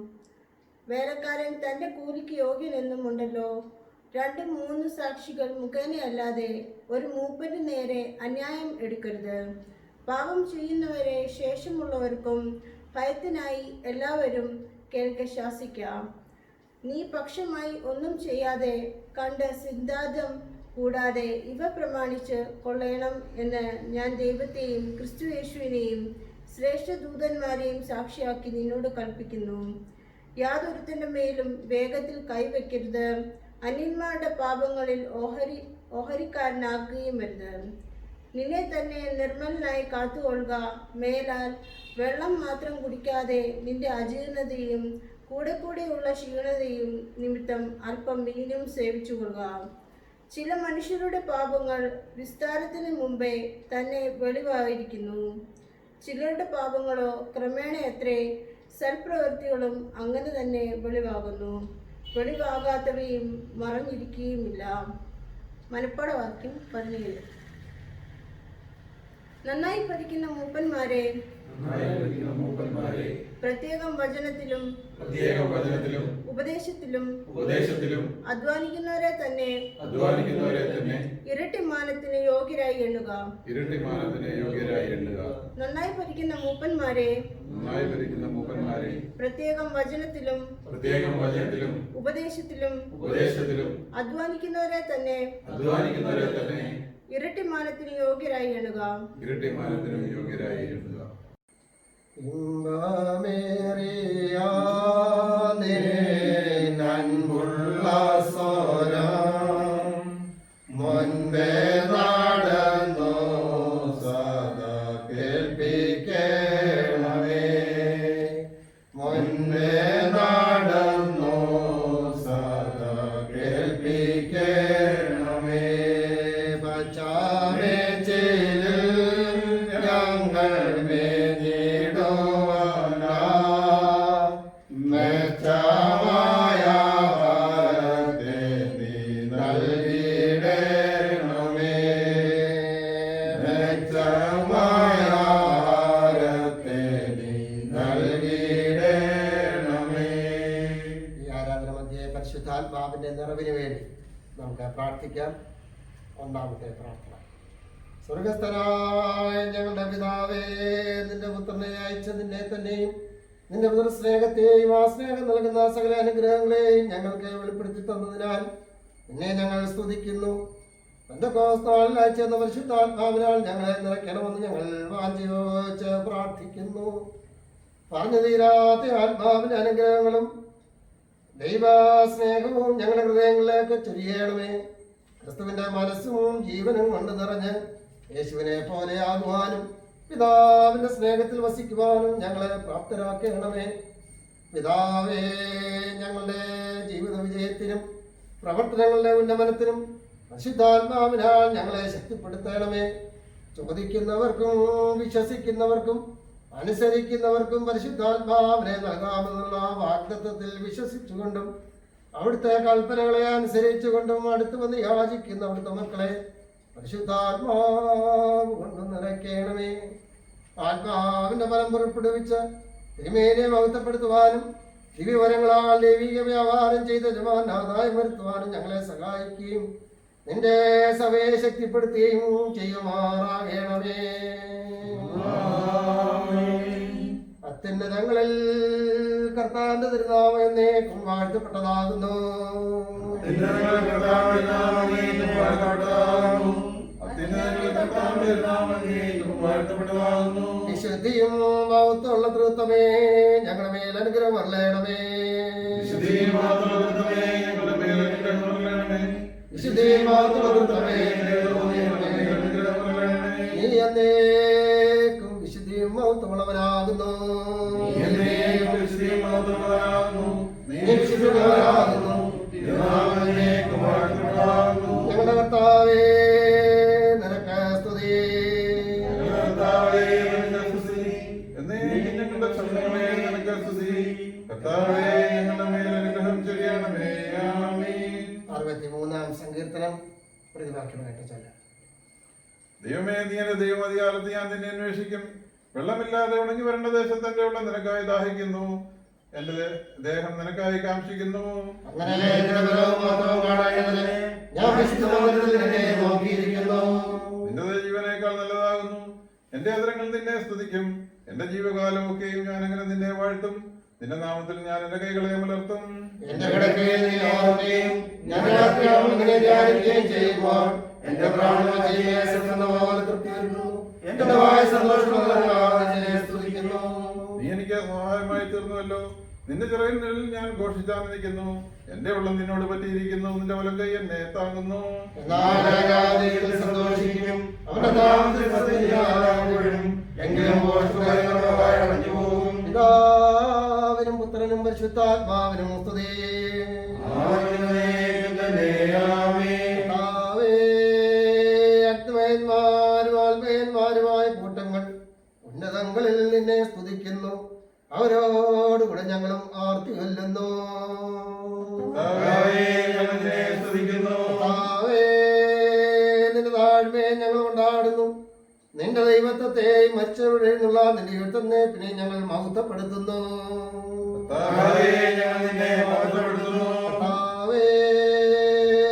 വേലക്കാരൻ തൻ്റെ കൂലിക്ക് യോഗ്യനെന്നും ഉണ്ടല്ലോ. 2-3 സാക്ഷികൾ മുഖേനയല്ലാതെ ഒരു മൂപ്പന്റെ നേരെ അന്യായം എടുക്കരുത്. പാപം ചെയ്യുന്നവരെ ശേഷമുള്ളവർക്കും ഭയത്തിനായി എല്ലാവരും കേൾക്കെ ശാസിക്കാം. നീ പക്ഷമായി ഒന്നും ചെയ്യാതെ കണ്ട് സിദ്ധാന്തം കൂടാതെ ഇവ പ്രമാണിച്ച് കൊള്ളണം എന്ന് ഞാൻ ദൈവത്തെയും ക്രിസ്തുയേശുവിനെയും ശ്രേഷ്ഠദൂതന്മാരെയും സാക്ഷിയാക്കി നിന്നോട് കൽപ്പിക്കുന്നു. യാതൊരുത്തന്റെ മേലും വേഗത്തിൽ കൈവയ്ക്കരുത്. അന്യന്മാരുടെ പാപങ്ങളിൽ ഓഹരിക്കാരനാക്കുകയും വരുത്. നിന്നെ തന്നെ നിർമ്മലനായി കാത്തുകൊള്ളുക. മേലാൽ വെള്ളം മാത്രം കുടിക്കാതെ നിന്റെ അജീർണതയും കൂടെയുള്ള ക്ഷീണതയും നിമിത്തം അല്പം മീനും സേവിച്ചുകൊള്ളുക. ചില മനുഷ്യരുടെ പാപങ്ങൾ വിസ്താരത്തിന് മുമ്പേ തന്നെ വെളിവായിരിക്കുന്നു. ചിലരുടെ പാപങ്ങളോ ക്രമേണ എത്രേ, സൽപ്രവൃത്തികളും അങ്ങനെ തന്നെ വെളിവാകുന്നു. വെളിവാകാത്തവയും മറഞ്ഞിരിക്കുകയുമില്ല. മനപ്പാഠവാക്യം 17. നന്നായി പഠിക്കുന്ന മൂപ്പന്മാരെ പ്രത്യേകം വചനത്തിലും ഉപദേശത്തിലും അധ്വാനിക്കുന്നവരെ തന്നെ ഇരട്ടി മാനത്തിന് യോഗ്യരായി എണ്ണുക. നന്നായി പഠിക്കുന്ന മൂപ്പന്മാരെ പ്രത്യേകം വചനത്തിലും ഉപദേശത്തിലും അധ്വാനിക്കുന്നവരെ തന്നെ ഇരട്ടി മാനത്തിന് യോഗ്യരായി എണ്ണുക. നൻപുള്ള സ്വരം മുൻപേ നടന്നു സദാ കേൾപ്പിക്കണമേ. മുൻപേ നടന്നു സദാ കേൾപ്പിക്കണമേ. പച്ചാമേ ചേലിൽ ഞങ്ങൾ മെച്ചമായ ഭാരത്തെ നീ നൽകിയിടണമേ. മെച്ചമായ ഭാരത്തെ നീ നൽകിയിടണമേ. ഈ ആരാധന മധ്യേ പരിശുദ്ധാത്മാവിന്റെ നിറവിന് വേണ്ടി നമുക്ക് പ്രാർത്ഥിക്കാം. ഒന്നാമത്തെ പ്രാർത്ഥന. സ്വർഗസ്ഥനായ ഞങ്ങളുടെ പിതാവേ, നിന്റെ പുത്രനെ അയച്ച നിന്നെ തന്നെയും നിന്റെ പുത്ര സ്നേഹത്തെയും ആ സ്നേഹം നൽകുന്ന സകല അനുഗ്രഹങ്ങളെയും ഞങ്ങൾക്ക് വെളിപ്പെടുത്തി തന്നതിനാൽ നിന്നെ ഞങ്ങൾ സ്തുതിക്കുന്നു. പെന്തക്കോസ്താളിൽ അയച്ചെന്ന പരിശുദ്ധാത്മാവിനാൽ ഞങ്ങളെ നിറയ്ക്കണമെന്ന് ഞങ്ങൾ വാഞ്ചിച്ച് പ്രാർത്ഥിക്കുന്നു. പറഞ്ഞു തീരാത്ത ആത്മാവിന്റെ അനുഗ്രഹങ്ങളും ദൈവസ്നേഹവും ഞങ്ങളുടെ ഹൃദയങ്ങളിലേക്ക് ചൊരിയണമേ. ക്രിസ്തുവിന്റെ മനസ്സും ജീവനും കൊണ്ട് നിറഞ്ഞ് യേശുവിനെ പോലെ ആകുവാനും പിതാവിന്റെ സ്നേഹത്തിൽ വസിക്കുവാനും ഞങ്ങളെ പ്രാപ്തരാക്കണമേ. പിതാവേ, ഞങ്ങളുടെ ജീവിത വിജയത്തിനും പ്രവർത്തനങ്ങളുടെ ഉന്നമനത്തിനും പരിശുദ്ധാത്മാവിനാൽ ഞങ്ങളെ ശക്തിപ്പെടുത്തണമേ. ചോദിക്കുന്നവർക്കും വിശ്വസിക്കുന്നവർക്കും അനുസരിക്കുന്നവർക്കും പരിശുദ്ധാത്മാവിനെ നൽകാമെന്നുള്ള വാഗ്ദത്തത്തിൽ വിശ്വസിച്ചുകൊണ്ടും അവിടുത്തെ കൽപ്പനകളെ അനുസരിച്ചുകൊണ്ടും അടുത്ത് വന്ന് യാചിക്കുന്ന അവിടുത്തെ മക്കളെ പരിശുദ്ധാത്മാവ് കൊണ്ട് നിറയ്ക്കണമേ. ആത്മാവിന്റെ ഫലം പുറപ്പെടുവിച്ച് തിരുമേനെ മഹത്വപ്പെടുത്തുവാനും ദിവ്യവരങ്ങളാൽ ദൈവിക വ്യാപാരം ചെയ്ത ജമാനാദായം വരുത്തുവാനും ഞങ്ങളെ സഹായിക്കുകയും നിന്റെ സഭയെ ശക്തിപ്പെടുത്തുകയും ചെയ്യുമാറാകണമേ. അത്യുന്നതങ്ങളിൽ കർത്താവിന്റെ തിരുനാമം എന്നേക്കും വാഴ്ത്തപ്പെട്ടതാകുന്നു. വിശുദ്ധിയും മഹത്വമുള്ള തൃത്വമേ ഞങ്ങളുടെ മേൽ അനുഗ്രഹം വരളയണമേ. വിശുദ്ധിയും മഹത്വമുള്ള തൃത്വമേ നീ എന്നേക്കും വിശുദ്ധിയും മഹത്വമുള്ളവനാകുന്നു. ഞങ്ങളുടെ കർത്താവേ, നിനക്ക് സ്തുതി. അറുപത്തിമൂന്നാം സങ്കീർത്തനം പ്രതിവാക്യമായിട്ട് ചൊല്ലാം. ദൈവമേ, നീ എന്റെ ദൈവമതികാലത്ത് ഞാൻ നിന്നെ അന്വേഷിക്കും. വെള്ളമില്ലാതെ ഉണങ്ങി വരേണ്ട ദേശത്ത് എന്റെ ഉള്ള നിനക്കായി ദാഹിക്കുന്നു. എന്റെ ദേഹം നിനക്കായി കാംക്ഷിക്കുന്നു. അങ്ങനെ എന്റെ ബലവും മാത്രം കാണേണ്ടതിന് ഞാൻ വിശുദ്ധമന്ദിരത്തിൽ നിന്നെ നോക്കിയിരിക്കുന്നു. നിന്റെ ജീവനേക്കാൾ നല്ലതാകുന്നു. എന്റെ അധരങ്ങൾ നിന്നെ സ്തുതിക്കും. എന്റെ ജീവകാലമൊക്കെയും ഞാൻ അങ്ങനെ നിന്നെ വാഴ്ത്തും. നിന്റെ നാമത്തിൽ ഞാൻ എന്റെ കൈകളെ മലർത്തും. എന്റെ കിടക്കയിൽ നീ ഓർക്കുകയും ഞാൻ രാത്രിയാകുമ്പോൾ നിന്നെ ധ്യാനിക്കുകയും ചെയ്യുമ്പോൾ എന്റെ പ്രാണനെ പോലെ തൃപ്തി വരുന്നു. എന്റെ വായ സന്തോഷമുള്ള സ്തുതിക്കുന്നു. നീ എനിക്ക് സഹായമായി തീർന്നുവല്ലോ. നിന്റെ ചിറകിൽ ഞാൻ ഘോഷിച്ചാർന്നിരിക്കുന്നു. എന്റെ ഉള്ളം നിന്നോട് പറ്റിയിരിക്കുന്നു. നിന്റെ വലം കൈ എന്നെ താങ്ങുന്നു. സന്തോഷിക്കും അവന്റെ നാമത്തിൽ എങ്കിലും പിതാവിനും പുത്രനും പരിശുദ്ധാത്മാവിനും സ്തുതി. ആത്മേന്മാരുമായ കൂട്ടങ്ങൾ ഉന്നതങ്ങളിൽ നിന്നെ സ്തുതിക്കുന്നു. അവരോടുകൂടെ ഞങ്ങളും ആർത്തി കൊല്ലുന്നു. നിന്റെ താഴ്മയെ ഞങ്ങൾ കൊണ്ടാടുന്നു. നിന്റെ ദൈവത്വത്തെ മരിച്ചവരുടെ നിന്നുള്ള നിന്റെ യുദ്ധത്തെ പിന്നെ ഞങ്ങൾ മഹത്വപ്പെടുത്തുന്നു.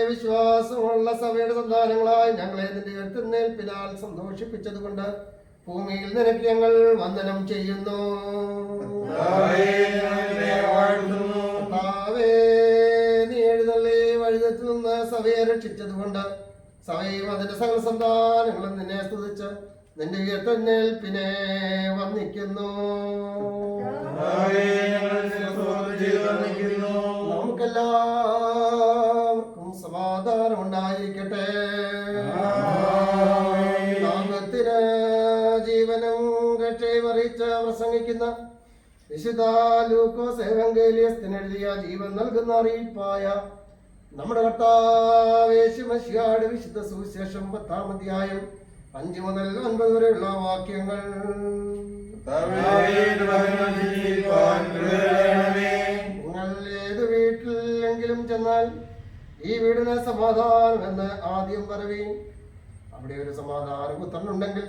വിശ്വാസമുള്ള സഭയുടെ സന്താനങ്ങളായി ഞങ്ങളെ നിന്റെ എഴുത്തുന്നേൽപ്പിനാൽ സന്തോഷിപ്പിച്ചത് കൊണ്ട് ഭൂമിയിൽ നിനക്ക് ഞങ്ങൾ വന്ദനം ചെയ്യുന്നു. നീ എഴുന്നള്ളി വഴിതെറ്റിൽ നിന്ന് സഭയെ രക്ഷിച്ചതുകൊണ്ട് സഭയും അതിന്റെ സകല സന്താനങ്ങളും നിന്നെ സ്തുതിച്ച് നിന്റെ ഉയർത്തേൽപ്പിനെ വന്ദിക്കുന്നു. നമുക്കെല്ലാവർക്കും സമാധാനം ഉണ്ടായിരിക്കട്ടെ. ലോകത്തിന് ജീവനും രക്ഷയും അറിയിച്ച് പ്രസംഗിക്കുന്ന വിശുദ്ധ ലൂക്കോസ് എവങ്കേലിയസ്തിന് എഴുതിയ ജീവൻ നൽകുന്ന അറിയിപ്പായ നമ്മുടെ കർത്താവ് യേശുമിശിഹായുടെ വിശുദ്ധ സുവിശേഷം 10-ാം അധ്യായം 5 മുതൽ 9 വരെയുള്ള വാക്യങ്ങൾ. നിങ്ങൾ ഏത് വീട്ടിലെങ്കിലും ചെന്നാൽ ഈ വീടിന് സമാധാനം എന്ന് ആദ്യം പറവീൻ. അവിടെ ഒരു സമാധാന പുത്രനുണ്ടെങ്കിൽ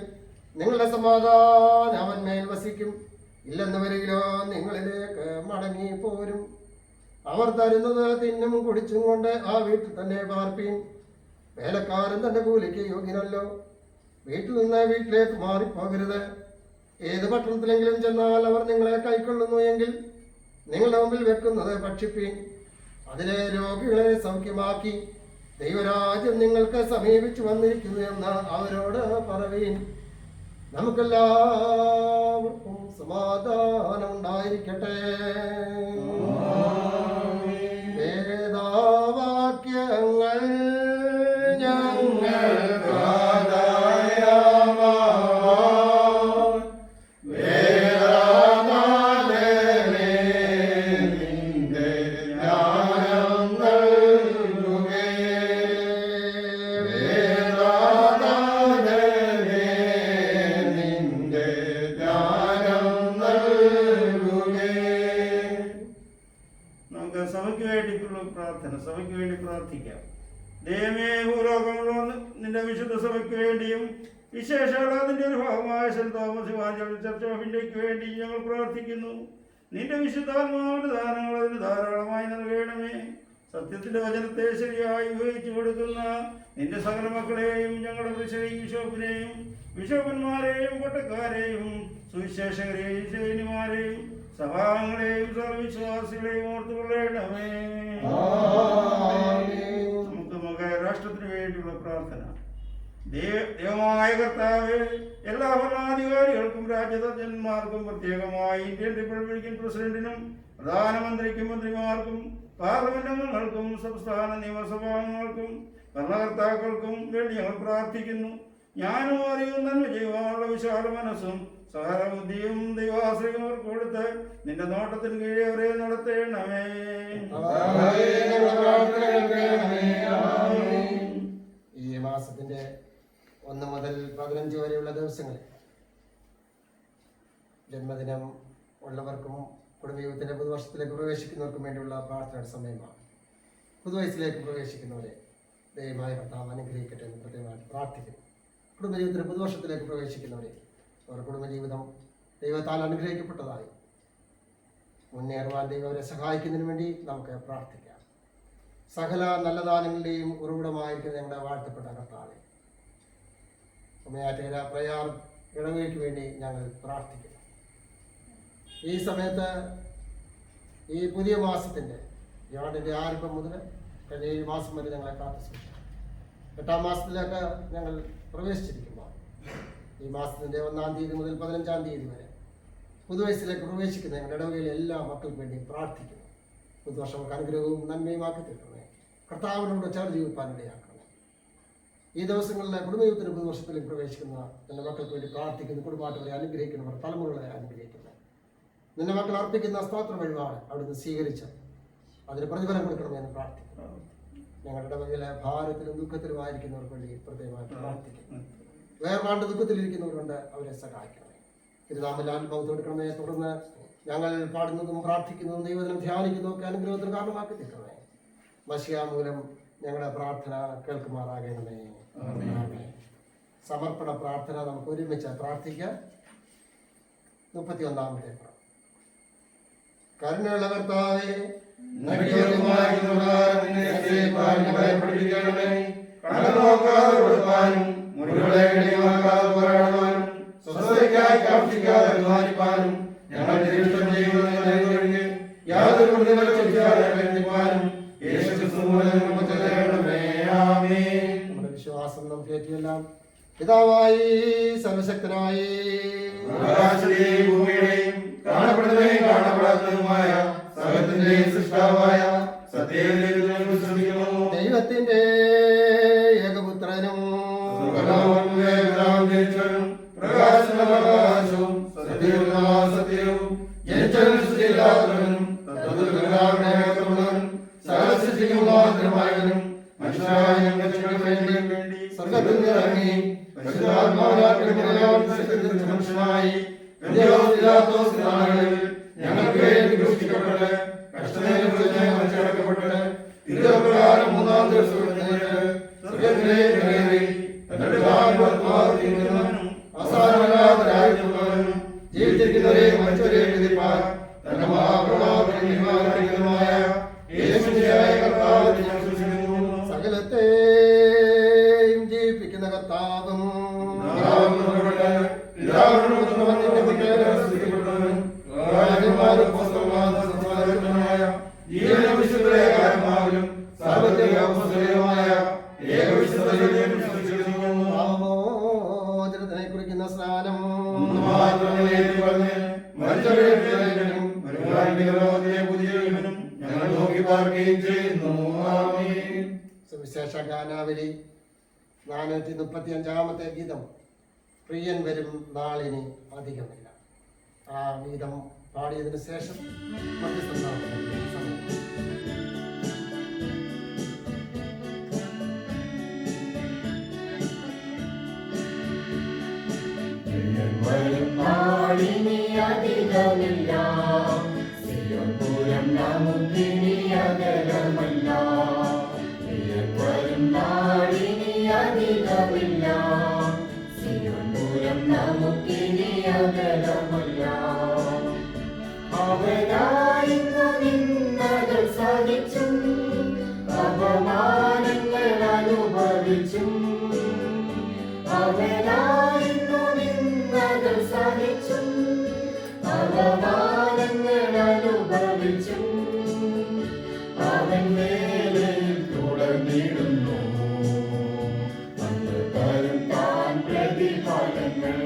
നിങ്ങളുടെ സമാധാനം അവൻ മേൽ വസിക്കും. ഇല്ലെന്ന് വരികിലോ നിങ്ങളിലേക്ക് മടങ്ങി പോരും. അവർ തരുന്നത് തിന്നും കുടിച്ചും കൊണ്ട് ആ വീട്ടിൽ തന്നെ പാർപ്പീൻ. വേലക്കാരൻ തന്റെ കൂലിക്ക് യോഗ്യനല്ലോ. വീട്ടിൽ നിന്ന് വീട്ടിലേക്ക് മാറിപ്പോകരുത്. ഏത് പട്ടണത്തിലെങ്കിലും ചെന്നാൽ അവർ നിങ്ങളെ കൈക്കൊള്ളുന്നു എങ്കിൽ നിങ്ങളുടെ മുമ്പിൽ വെക്കുന്നത് ഭക്ഷിപ്പീൻ. അതിലെ രോഗികളെ സൗഖ്യമാക്കി ദൈവരാജ്യം നിങ്ങൾക്ക് സമീപിച്ചു വന്നിരിക്കുന്നു എന്ന് അവരോട് പറവീൻ. നമുക്കെല്ലാവർക്കും സമാധാനം ഉണ്ടായിരിക്കട്ടെ. വേദവാക്യങ്ങൾ ഞങ്ങൾ സഭയ്ക്ക് വേണ്ടി പ്രാർത്ഥിക്കാം. ദൈവമേ, ഭൂലോകമുള്ള നിന്റെ വിശുദ്ധ സഭയ്ക്ക് വേണ്ടിയും വിശേഷാൽ അതിന്റെ ഒരു ഭാഗമായ saint Thomas evangel church of ഇന്ത്യക്ക് വേണ്ടി ഞങ്ങൾ പ്രാർത്ഥിക്കുന്നു. നിന്റെ വിശുദ്ധാത്മാവിന്റെ ദാനങ്ങൾ അതിന് ധാരാളമായി നൽകണമേ. സത്യത്തിന്റെ വചനത്തെ ശരിയായി ഉപയോഗിച്ചു കൊടുക്കുന്ന നിന്റെ സകല മക്കളെയും ഞങ്ങളുടെ ബിഷപ്പിനെയും ബിഷപ്പന്മാരെയും കൊട്ടക്കാരെയും സുവിശേഷകരെയും സൈന്യമാരെയും സഭാംഗങ്ങളെയും സർവവിശ്വാസികളെയും ഓർത്തുകൊള്ളണമേ. നമുക്ക് രാഷ്ട്രത്തിന് വേണ്ടിയുള്ള പ്രാർത്ഥന. ദൈവമായ കർത്താവേ, എല്ലാ ഭരണാധികാരികൾക്കും രാജ്യതജ്ഞന്മാർക്കും പ്രത്യേകമായി ഇന്ത്യൻ റിപ്പബ്ലിക്കൻ പ്രസിഡന്റിനും പ്രധാനമന്ത്രിക്കും മന്ത്രിമാർക്കും പാർലമെന്റ് അംഗങ്ങൾക്കും സംസ്ഥാന നിയമസഭാംഗങ്ങൾക്കും ഭരണകർത്താക്കൾക്കും വേണ്ടി ഞങ്ങൾ പ്രാർത്ഥിക്കുന്നു. ഞാനും അറിയും നന്മ ചെയ്യുവാനുള്ള വിശാല മനസ്സും സഹബുദ്ധിയും ദൈവാശ്രയം കൊടുത്ത് നിന്റെ നോട്ടത്തിന് കീഴെ അവരെ നടത്തേണമേ. ഈ മാസത്തിന്റെ 1 മുതൽ 15 വരെയുള്ള ദിവസങ്ങളിൽ ജന്മദിനം ഉള്ളവർക്കും കുടുംബജീവിതത്തിന്റെ പുതുവർഷത്തിലേക്ക് പ്രവേശിക്കുന്നവർക്കും വേണ്ടിയുള്ള പ്രാർത്ഥനയുടെ സമയമാണ്. പുതുവയസ്സിലേക്ക് പ്രവേശിക്കുന്നവരെ ദൈവമായ കർത്താവ് അനുഗ്രഹിക്കട്ടെ എന്ന് പ്രത്യേകമായിട്ട് പ്രാർത്ഥിക്കുന്നു. കുടുംബജീവിതത്തിന്റെ പുതുവർഷത്തിലേക്ക് പ്രവേശിക്കുന്നവരെ അവർ കുടുംബജീവിതം ദൈവത്താൽ അനുഗ്രഹിക്കപ്പെട്ടതായി മുന്നേറുവാൻ ദൈവം അവരെ സഹായിക്കുന്നതിന് വേണ്ടി നമുക്ക് പ്രാർത്ഥിക്കാം. സകല നല്ല ദാനങ്ങളുടെയും ഉറവിടമായിരിക്കുന്ന ഞങ്ങളുടെ വാഴ്ത്തപ്പെട്ട കർത്താവേ, ഉമയാറ്റേര പ്രയാർ ഇടവയ്ക്ക് വേണ്ടി ഞങ്ങൾ പ്രാർത്ഥിക്കുന്നു. ഈ സമയത്ത് ഈ പുതിയ മാസത്തിൻ്റെ യാണ്ടിൻ്റെ ആരംഭം മുതൽ കഴിഞ്ഞ 7 മാസം വരെ ഞങ്ങളെ കാത്തു സൂക്ഷിക്കും. 8-ാം മാസത്തിലേക്ക് ഞങ്ങൾ പ്രവേശിച്ചിരിക്കുമ്പോൾ ഈ മാസത്തിൻ്റെ 1-ാം തീയതി മുതൽ 15-ാം തീയതി വരെ പുതുവയസ്സിലേക്ക് പ്രവേശിക്കുന്ന ഞങ്ങളുടെ ഇടവകയിലെ എല്ലാ മക്കൾക്ക് വേണ്ടി പ്രാർത്ഥിക്കുന്നു. പുതുവർഷം അനുഗ്രഹവും നന്മയുമാക്കി തീർക്കണമേ. കർത്താവിനോട് ചേർന്ന് ജീവിപ്പാൻ ഇടയാക്കണമേ. ഈ ദിവസങ്ങളിൽ കുടുംബജീവിതത്തിന് പുതുവർഷത്തിലേക്ക് പ്രവേശിക്കുന്ന എൻ്റെ മക്കൾക്ക് വേണ്ടി പ്രാർത്ഥിക്കുന്നു. കുടുംബാട്ടവരെ അനുഗ്രഹിക്കുന്നവർ തലമുറകളെ അനുഗ്രഹിക്കുന്നു. നിന്റെ മക്കൾ അർപ്പിക്കുന്ന സ്തോത്ര വഴിപാട് അവിടുന്ന് സ്വീകരിച്ച് അതിന് പ്രതിഫലം കൊടുക്കണമെന്ന് പ്രാർത്ഥിക്കുന്നു. ഞങ്ങളുടെ ഇടവകയിലെ ഭാരത്തിലും ദുഃഖത്തിലുമായിരിക്കുന്നവർക്ക് വേണ്ടി പ്രത്യേകമായി പ്രാർത്ഥിക്കുന്നു. വേർപാണ്ട് ദുഃഖത്തിലിരിക്കുന്നവരുണ്ട്, അവരെ സഹായിക്കണമേ. തിരുനാമത്തിൽ അനുഭവത്ത് കൊടുക്കണമേ. തുടർന്ന് ഞങ്ങൾ പാടുന്നതും പ്രാർത്ഥിക്കുന്നതും ദൈവത്തിനും ധ്യാനിക്കുന്നതും ഒക്കെ അനുഗ്രഹത്തിന് കാരണമാക്കി തീർക്കണമേ. മശിയ മൂലം ഞങ്ങളുടെ പ്രാർത്ഥന കേൾക്കുമാറാകണമേ. ആമേൻ. സമർപ്പണ പ്രാർത്ഥന നമുക്ക് ഒരുമിച്ച് പ്രാർത്ഥിക്കാം. 31-ാമത്തെ കരുണയുള്ള കർത്താവേ, നമ്മുടെ വിശ്വാസം നമുക്ക് ഏറ്റുമെല്ലാം. പിതാവായി സർവശക്തനായി ഭൂമിയുടെയും കാണപ്പെടുന്നതും കാണപ്പെടാത്തതുമായ സകലത്തിന്റെയും സൃഷ്ടാവായ ദൈവത്തിന്റെ ഏകപുത്രനും പ്രകാശവും സത്യവും ജനിച്ചവനും സകല സൃഷ്ടിക്കും മാത്രമായവനും മനുഷ്യരായ ഞങ്ങൾക്ക് വേണ്ടി സ്വർഗ്ഗത്തിൽ നിന്നിറങ്ങി മനുഷ്യനായി ഞങ്ങൾക്ക് വേണ്ടി ക്രൂശിക്കപ്പെട്ട് കഷ്ടതയിൽപ്പെട്ട് തിരുവപ്രകാരം 3-ാം ദിവസം സ്വർഗ്ഗത്തിലേക്ക് കയറി അവസാനമല്ലാത്തവരും ജീവിച്ചിരിക്കുന്നവരെയും മരിച്ചവരെയും വിധിപ്പാൻ തന്റെ മഹാപ്രഭാവമായ യേശുവിനായ കർത്താവിനെ ഞാൻ വിശ്വസിക്കുന്നു. സകലത്തെയും ജീവിപ്പിക്കുന്ന കർത്താവും പാപമോചനത്തിനെ കുറിക്കുന്ന സ്നാനം സുവിശേഷ ഗാനാവലി 435-ാമത്തെ ഗീതം. പ്രിയൻ വരും നാളിന് അധികമില്ല. ആ ഗീതം പാടിയതിനു ശേഷം നാളിനി അധികമില്ല, സിയോൻ പുരം നമുക്കിനി അകലമല്ല. പ്രിയൻ വരും നാളിനി അധികമില്ല, സിയോൻ പുരം നമുക്കിനി അകലമല്ല. അവനായിന്നു നിന്നകൾ സഹിച്ചും അപമാനങ്ങൾ അനുഭവിച്ചും, അവനായിന്നു നിന്നകൾ സഹിച്ചും അപമാനങ്ങൾ അനുഭവിച്ചും, അവൻ വേലയിൽ തുടർന്നിടുന്നു. അന്ന് തരും താൻ പ്രതിഫലങ്ങൾ,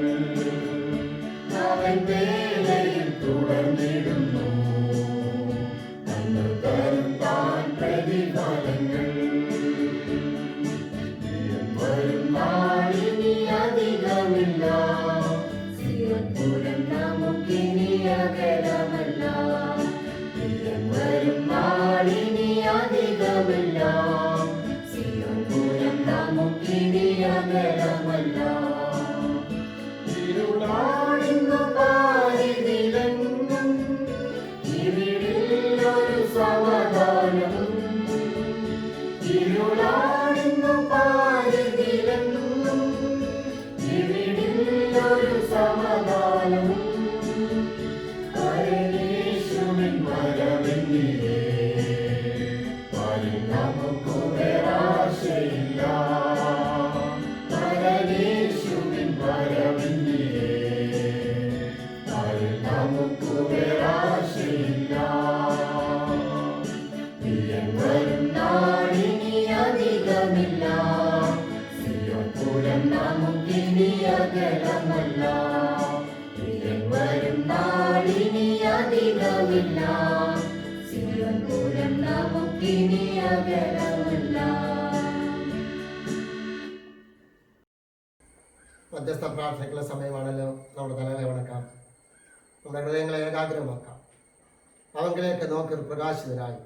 അവൻ വേലയിൽ തുടർന്നിടുന്നു. അന്ന് തരും താൻ പ്രതിഫലങ്ങൾ. വരും നാളിനി അധികമില്ല, സിയോൻ പുരം നമുക്കിനി അകലമല്ല. വരും നാളിനി അധികമില്ല, സിയോൻ പുരം നമുക്കിനി അകലമല്ല. ഇരുളാണിന്നു പാരിതിലെങ്ങും, ഇവിടിൽ ഒരു സമാധാനം. ഇരുളാണിന്നു പാരിതിലെങ്ങും, ഇവിടിൽ ഒരു സമാധാനം. പരമേശ്വരൻ അകലമല്ല. പ്രിയൻ വരും നാളിനി അധികമില്ല. സിയോൻ പൂരം നമുക്കിനി അകലമല്ല. മധ്യസ്ഥ പ്രാർത്ഥനയ്ക്കുള്ള സമയമാണല്ലോ. നമ്മുടെ തലകളെ വണക്കാം, നമ്മുടെ ഹൃദയങ്ങളെ ഏകാഗ്രമാക്കാം. അവങ്കിലേക്ക് നോക്കി പ്രകാശിതരായി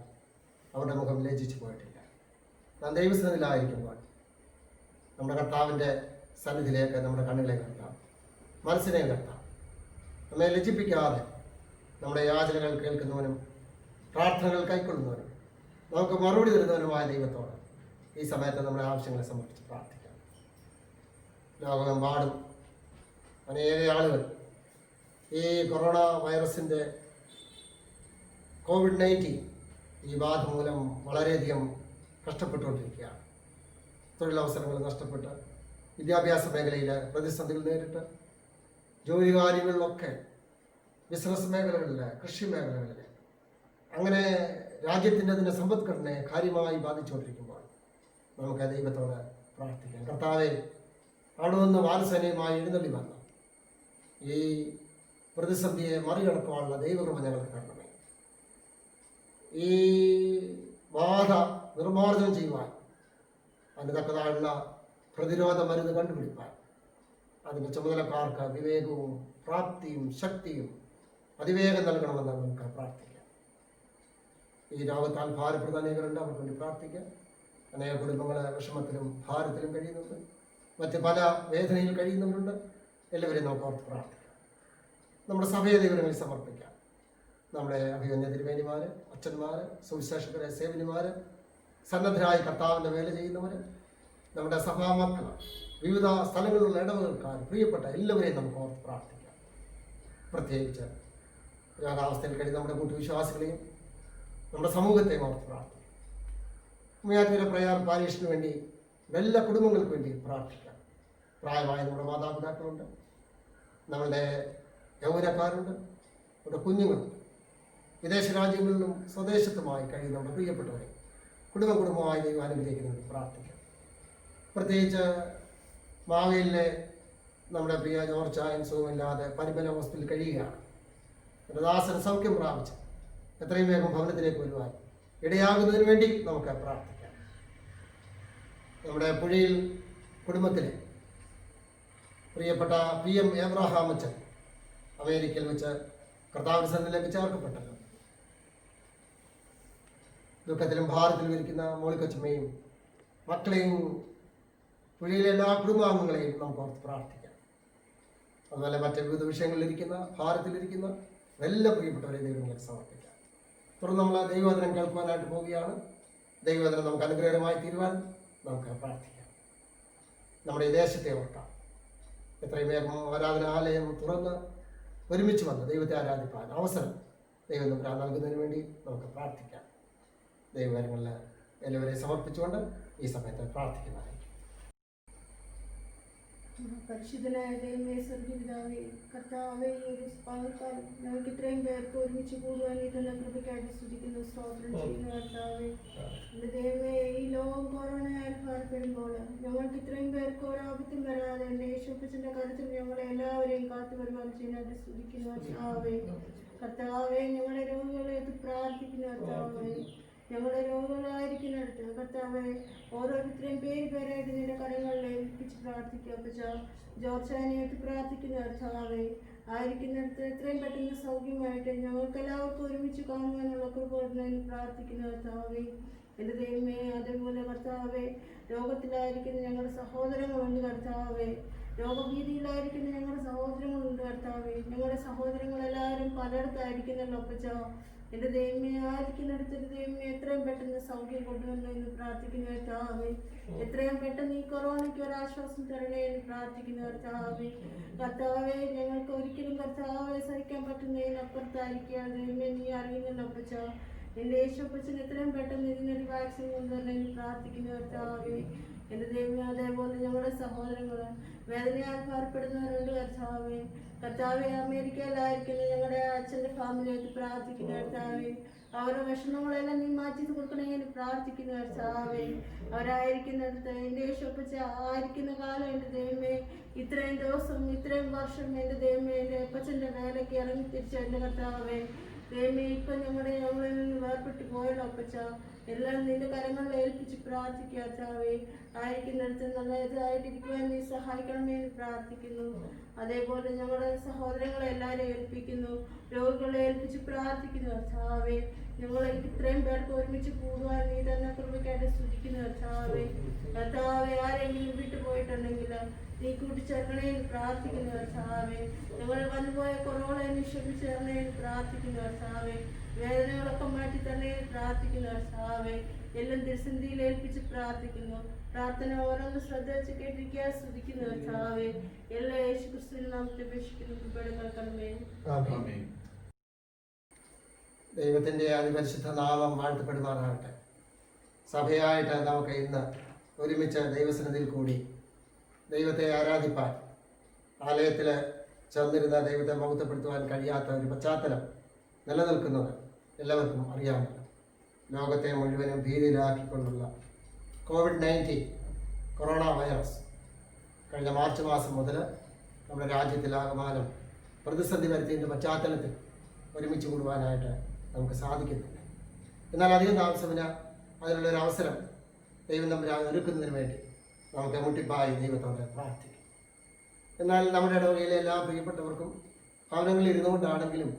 അവരുടെ മുഖം ലജ്ജിച്ചു പോയിട്ടില്ല. നാം ദൈവസന്നിധിയിലായിരിക്കുമ്പോൾ നമ്മുടെ കർത്താവിൻ്റെ സന്നിധിയിലേക്ക് നമ്മുടെ കണ്ണുകളെ കർത്താം, മനസ്സിനെ കർത്താം. നമ്മെ ലജ്ജിപ്പിക്കാതെ നമ്മുടെ യാചനകൾ കേൾക്കുന്നവനും പ്രാർത്ഥനകൾ കൈക്കൊള്ളുന്നവനും നമുക്ക് മറുപടി തരുന്നവനുമായ ദൈവത്തോട് ഈ സമയത്ത് നമ്മുടെ ആവശ്യങ്ങളെ സമർപ്പിച്ച് പ്രാർത്ഥിക്കാം. ലോകമെമ്പാടും അനേക ആളുകൾ ഈ കൊറോണ വൈറസിൻ്റെ COVID-19 ഈ ബാധ മൂലം വളരെയധികം കഷ്ടപ്പെട്ടുകൊണ്ടിരിക്കുകയാണ്. തൊഴിലവസരങ്ങൾ നഷ്ടപ്പെട്ട്, വിദ്യാഭ്യാസ മേഖലയിൽ പ്രതിസന്ധികൾ നേരിട്ട്, ജോലി കാര്യങ്ങളിലൊക്കെ, ബിസിനസ് മേഖലകളിൽ, കൃഷി മേഖലകളിൽ, അങ്ങനെ രാജ്യത്തിൻ്റെ അതിൻ്റെ സമ്പദ്ഘടനയെ കാര്യമായി ബാധിച്ചുകൊണ്ടിരിക്കുമ്പോൾ നമുക്ക് ദൈവത്തോട് പ്രാർത്ഥിക്കാം. കർത്താവെ, അവിടെ നിന്ന് വാത്സല്യമായി എഴുന്നള്ളി വന്ന ഈ പ്രതിസന്ധിയെ മറികടക്കുവാനുള്ള ദൈവകൃപ ഞങ്ങൾക്ക് തരണമേ. ഈ ബാധ നിർമ്മാർജ്ജനം ചെയ്യുവാൻ, അതിന് തക്കതായുള്ള പ്രതിരോധ മരുന്ന് കണ്ടുപിടിപ്പാൻ അതിൻ്റെ ചുമതലക്കാർക്ക് വിവേകവും പ്രാപ്തിയും ശക്തിയും അതിവേഗം നൽകണമെന്ന് നമുക്ക് പ്രാർത്ഥിക്കാം. ഈ രോഗത്താൽ ഭാരപ്പെടുന്ന അനേകരുണ്ട്, അവർക്ക് വേണ്ടി പ്രാർത്ഥിക്കാം. അനേക കുടുംബങ്ങൾ വിഷമത്തിലും ഭാരത്തിലും കഴിയുന്നുണ്ട്, മറ്റ് പല വേദനയിൽ കഴിയുന്നവരുണ്ട്. എല്ലാവരെയും നമുക്ക് ഓർത്ത് പ്രാർത്ഥിക്കാം. നമ്മുടെ സഭയെ ദൈവങ്ങളിൽ സമർപ്പിക്കാം. നമ്മുടെ അഭിമന്യ തിരുമേനിമാർ, അച്ഛന്മാർ, സുവിശേഷകരെ, സേവനിമാർ, സന്നദ്ധരായി കർത്താവിൻ്റെ വേല ചെയ്യുന്നവർ, നമ്മുടെ സഭാമക്കൾ, വിവിധ സ്ഥലങ്ങളിലുള്ള ഇടവകൾക്കാർ, പ്രിയപ്പെട്ട എല്ലാവരെയും നമുക്ക് ഓർത്ത് പ്രാർത്ഥിക്കാം. പ്രത്യേകിച്ച് രോഗാവസ്ഥയിൽ കഴിയുന്ന നമ്മുടെ കൂട്ടുവിശ്വാസികളെയും നമ്മുടെ സമൂഹത്തെയും ഓർത്ത് പ്രാർത്ഥിക്കാം. ഉമ്മയാറ്റിലെ പ്രയാർ പാരീഷിന് വേണ്ടി, എല്ലാ കുടുംബങ്ങൾക്ക് വേണ്ടി പ്രാർത്ഥിക്കാം. പ്രായമായ നമ്മുടെ മാതാപിതാക്കളുണ്ട്, നമ്മളുടെ യൗവനക്കാരുണ്ട്, നമ്മുടെ കുഞ്ഞുങ്ങളുണ്ട്, വിദേശ രാജ്യങ്ങളിലും സ്വദേശത്തുമായി കഴിയുന്ന നമ്മുടെ പ്രിയപ്പെട്ടവരെ കുടുംബമായി ദൈവം അനുഗ്രഹിക്കുന്നതിന് പ്രാർത്ഥിക്കാം. പ്രത്യേകിച്ച് മാവേലിലെ നമ്മുടെ പ്രിയ ജോർച്ചായൻ സുഖമില്ലാതെ പരിമല ഹോസ്പിറ്റലിൽ കഴിയുകയാണ്. എൻ്റെ ദാസൻ സൗഖ്യം പ്രാപിച്ച് എത്രയും വേഗം ഭവനത്തിലേക്ക് വരുവാൻ ഇടയാകുന്നതിന് വേണ്ടി നമുക്ക് പ്രാർത്ഥിക്കാം. നമ്മുടെ പുഴയിൽ കുടുംബത്തിലെ പ്രിയപ്പെട്ട PM എബ്രഹാം അച്ഛൻ അമേരിക്കയിൽ വെച്ച് കർത്താവിന്റെ സന്നിധിയിലേക്ക് ചേർക്കപ്പെട്ടല്ലോ. ദുഃഖത്തിലും ഭാരത്തിലും ഇരിക്കുന്ന മോളിക്കൊച്ചമ്മയും മക്കളെയും പുഴയിലെ എല്ലാ കുടുംബാംഗങ്ങളെയും നമുക്ക് ഓർത്ത് പ്രാർത്ഥിക്കാം. അതുപോലെ മറ്റ് വിവിധ വിഷയങ്ങളിലിരിക്കുന്ന, ഭാരത്തിലിരിക്കുന്ന എല്ലാ പ്രിയപ്പെട്ടവരെ ദൈവങ്ങൾക്ക് സമർപ്പിക്കാം. തുടർന്ന് നമ്മൾ ദൈവവചനം കേൾക്കുവാനായിട്ട് പോവുകയാണ്. ദൈവവചനം നമുക്ക് അനുഗ്രഹമായി തീരുവാൻ നമുക്ക് പ്രാർത്ഥിക്കാം. നമ്മുടെ ഈ ദേശത്തെ ഓർക്കാം. എത്രയും വേഗം ആരാധനാലയം തുറന്ന് ഒരുമിച്ച് വന്ന് ദൈവത്തെ ആരാധിപ്പാൻ അവസരം ദൈവം നമുക്ക് നൽകുന്നതിന് വേണ്ടി നമുക്ക് പ്രാർത്ഥിക്കാം. ദൈവകാര്യങ്ങളിൽ എല്ലാവരെയും സമർപ്പിച്ചുകൊണ്ട് ഈ സമയത്ത് പ്രാർത്ഥിക്കുന്നതായിരിക്കും. പരിശുദ്ധനായ ദൈവമേ, സ്വർഗ്ഗപിതാവേ, കർത്താവേ, ഈ ഒരു പാവക്കാലം ഞങ്ങൾക്ക് ഇത്രയും പേർക്ക് ഒരുമിച്ച് കൂടുവാൻ ഇതെന്ന കൃപയ്ക്കായിട്ട് സ്തുതിക്കുന്നു, സ്തോത്രം ചെയ്യുന്നു. കർത്താവേ, എൻ്റെ ദൈവമേ, ഈ ലോകം കൊറോണയാൽ ഭാരപ്പെടുമ്പോൾ ഞങ്ങൾക്ക് ഇത്രയും പേർക്ക് ഒരാപത്തും വരാതെ എൻ്റെ യേശുപ്പച്ചൻ്റെ കരുത്തിൽ ഞങ്ങളെ എല്ലാവരെയും കാത്തു പരിപാലിച്ചതിനായിട്ട് സ്തുതിക്കുന്നു. കർത്താവേ, ഞങ്ങളുടെ രോഗികളെ പ്രാർത്ഥിക്കുന്നു. കർത്താവേ, ഞങ്ങളുടെ രോഗികളായിരിക്കുന്നിടത്ത് കർത്താവെ ഓരോരുത്തരെയും പേരായിട്ട് നിന്റെ കരങ്ങളിൽ ഏൽപ്പിച്ച് പ്രാർത്ഥിക്കുക. ജോർജാനെയൊക്കെ പ്രാർത്ഥിക്കുന്ന കർത്താവെ, ആയിരിക്കുന്നിടത്ത് എത്രയും പെട്ടെന്ന് സൗഖ്യമായിട്ട് ഞങ്ങൾക്ക് എല്ലാവർക്കും ഒരുമിച്ച് കാണുവാനുള്ള കൃപ പ്രാർത്ഥിക്കുന്ന കർത്താവെ. എൻ്റെ ദൈവമേ, അതേപോലെ കർത്താവെ, രോഗത്തിലായിരിക്കുന്ന ഞങ്ങളുടെ സഹോദരങ്ങളുണ്ട് കർത്താവെ, രോഗഭീതിയിലായിരിക്കുന്ന ഞങ്ങളുടെ സഹോദരങ്ങളുണ്ട് കർത്താവെ. ഞങ്ങളുടെ സഹോദരങ്ങളെല്ലാവരും പലയിടത്തായിരിക്കുന്നല്ലോ അപ്പച്ച. എൻ്റെ ദൈവമേ, ആയിരിക്കുന്നിടത്തൊരു ദൈവമേ എത്രയും പെട്ടെന്ന് സൗഖ്യം കൊണ്ടുവന്നു എന്ന് പ്രാർത്ഥിക്കുന്ന കർത്താവേ. എത്രയും പെട്ടെന്ന് ഈ കൊറോണയ്ക്ക് ഒരാശ്വാസം തരണേ എന്ന് പ്രാർത്ഥിക്കുന്ന കർത്താവേ. കർത്താവെ, ഞങ്ങൾക്ക് ഒരിക്കലും കർത്താവെ സഹിക്കാൻ പറ്റുന്നതിനപ്പുറത്തായിരിക്കുക ദൈവമേ, നീ അറിയുന്നല്ലോ അപ്പച്ച. എൻ്റെ യേശുപ്പച്ചന് എത്രയും പെട്ടെന്ന് ഇതിനൊരു വാക്സിൻ കൊണ്ടുവരണമെന്ന് പ്രാർത്ഥിക്കുന്ന കർത്താവേ. എൻ്റെ ദൈവമേ, അതേപോലെ ഞങ്ങളുടെ സഹോദരങ്ങൾ വേദനയാൽ ഭാരപ്പെടുന്നവരുണ്ട് കർത്താവേ. കർത്താവെ, അമേരിക്കയിലായിരിക്കുന്ന ഞങ്ങളുടെ അച്ഛൻ്റെ ഫാമിലിയായിട്ട് പ്രാർത്ഥിക്കുന്ന കർത്താവെ. അവരുടെ വിഷമങ്ങളെല്ലാം നീ മാറ്റി കൊടുക്കണേ എന്ന് പ്രാർത്ഥിക്കുന്നു കർത്താവേ. അവരായിരിക്കുന്നിടത്ത് എൻ്റെ യേശുപ്പച്ച ആയിരിക്കുന്ന കാലം എൻ്റെ ദൈവമേ, ഇത്രയും ദിവസം ഇത്രയും വർഷം എൻ്റെ ദൈവമേ എൻ്റെ അപ്പച്ചൻ്റെ വേലയ്ക്ക് ഇറങ്ങി തിരിച്ച എൻ്റെ കർത്താവേ ദൈവമേ, ഇപ്പം ഞങ്ങളിൽ നിന്ന് വേർപെട്ട് പോയല്ലോ അപ്പച്ച. എല്ലാം നിന്റെ കരങ്ങളിൽ ഏൽപ്പിച്ച് പ്രാർത്ഥിക്കുക കർത്താവേ. ആയിരിക്കുന്നിടത്ത് നല്ല ഇതായിട്ടിരിക്കുവാൻ നീ സഹായിക്കണമേ എന്ന് പ്രാർത്ഥിക്കുന്നു. അതേപോലെ ഞങ്ങളുടെ സഹോദരങ്ങളെ എല്ലാവരെയും ഏൽപ്പിക്കുന്നു, രോഗികളെ ഏൽപ്പിച്ച് പ്രാർത്ഥിക്കുന്നു കർത്താവേ. ഞങ്ങളെ ഇത്രയും പേർക്ക് ഒരുമിച്ച് കൂടുവാൻ നീ തന്നെ കൃപയ്ക്കായിട്ട് സ്തുതിക്കുന്നു കർത്താവേ. കർത്താവേ, ആരെങ്കിലും വിട്ടു പോയിട്ടുണ്ടെങ്കിൽ നീ കൂട്ടിച്ചേർക്കണേ എന്ന് പ്രാർത്ഥിക്കുന്നു കർത്താവേ. ഞങ്ങൾ വന്നുപോയ കൊറോണയെ നീ ക്ഷമിച്ചേർന്നേ എന്ന് പ്രാർത്ഥിക്കുന്നു കർത്താവേ. വേദനകളൊക്കെ മാറ്റി തന്നെ പ്രാർത്ഥിക്കുന്നു കർത്താവേ. എല്ലാം ദിവസന്ധിയിൽ ഏൽപ്പിച്ച് പ്രാർത്ഥിക്കുന്നു. പ്രാർത്ഥന ഓരോന്ന് ശ്രദ്ധ വെച്ച് കേട്ടിരിക്കാൻ സ്തുതിക്കുന്നു കർത്താവേ. എല്ലാ യേശു ക്രിസ്തുവിനെ നാമത്തെ അപേക്ഷിക്കുന്നു, കൃപയുടെ കേൾക്കണമേ. ആമേൻ. ദൈവത്തിൻ്റെ അതിപരിശുദ്ധ നാമം വാഴ്ത്തപ്പെടുമാറാകട്ടെ. സഭയായിട്ട് നമുക്ക് ഇന്ന് ഒരുമിച്ച് ദൈവസന്നിധിയിൽ കൂടി ദൈവത്തെ ആരാധിപ്പാൻ ആലയത്തിൽ ചേർന്നിരുന്ന ദൈവത്തെ മഹത്വപ്പെടുത്തുവാൻ കഴിയാത്ത ഒരു പശ്ചാത്തലം നിലനിൽക്കുന്നത് എല്ലാവർക്കും അറിയാമല്ലോ. ലോകത്തെ മുഴുവനും ഭീതിയിലാക്കിക്കൊണ്ടുള്ള COVID-19 കൊറോണ വൈറസ് കഴിഞ്ഞ മാർച്ച് മാസം മുതൽ നമ്മുടെ രാജ്യത്തിലാകമാനം പ്രതിസന്ധി വരുത്തിയതിൻ്റെ പശ്ചാത്തലത്തിൽ ഒരുമിച്ച് കൂടുവാനായിട്ട് നമുക്ക് സാധിക്കുന്നില്ല. എന്നാൽ അധികം താമസമില്ല, അതിനുള്ളൊരു അവസരം ദൈവം തമ്പുരാൻ ഒരുക്കുന്നതിന് വേണ്ടി നമുക്ക് മുട്ടിപ്പായി ദൈവത്തോട് പ്രാർത്ഥിക്കും. എന്നാൽ നമ്മുടെ ഇടവകയിലെ എല്ലാ പ്രിയപ്പെട്ടവർക്കും ഭവനങ്ങളിൽ ഇരുന്നുകൊണ്ടാണെങ്കിലും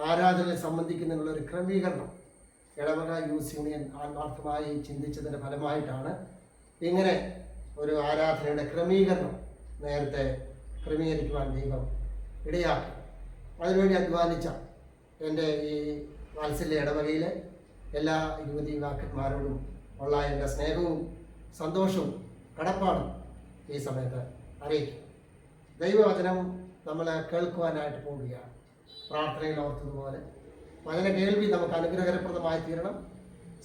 ആരാധനയിൽ സംബന്ധിക്കുന്നതിനുള്ളൊരു ക്രമീകരണം ഇടവക യൂത്ത് യൂണിയൻ ആത്മാർത്ഥമായി ചിന്തിച്ചതിൻ്റെ ഫലമായിട്ടാണ് ഇങ്ങനെ ഒരു ആരാധനയുടെ ക്രമീകരണം നേരത്തെ ക്രമീകരിക്കുവാൻ ദൈവം ഇടയാക്കി. അതിനുവേണ്ടി അധ്വാനിച്ച എൻ്റെ ഈ വാത്സല്യ ഇടവകയിലെ എല്ലാ യുവതി യുവാക്കന്മാരോടും ഉള്ള എൻ്റെ സ്നേഹവും സന്തോഷവും കടപ്പാടും ഈ സമയത്ത് അറിയിക്കും. ദൈവവചനം നമ്മൾ കേൾക്കുവാനായിട്ട് പോവുകയാണ്. പ്രാർത്ഥനയിൽ ഓർത്തതുപോലെ വചന കേൾവി നമുക്ക് അനുഗ്രഹപ്രദമായി തീരണം,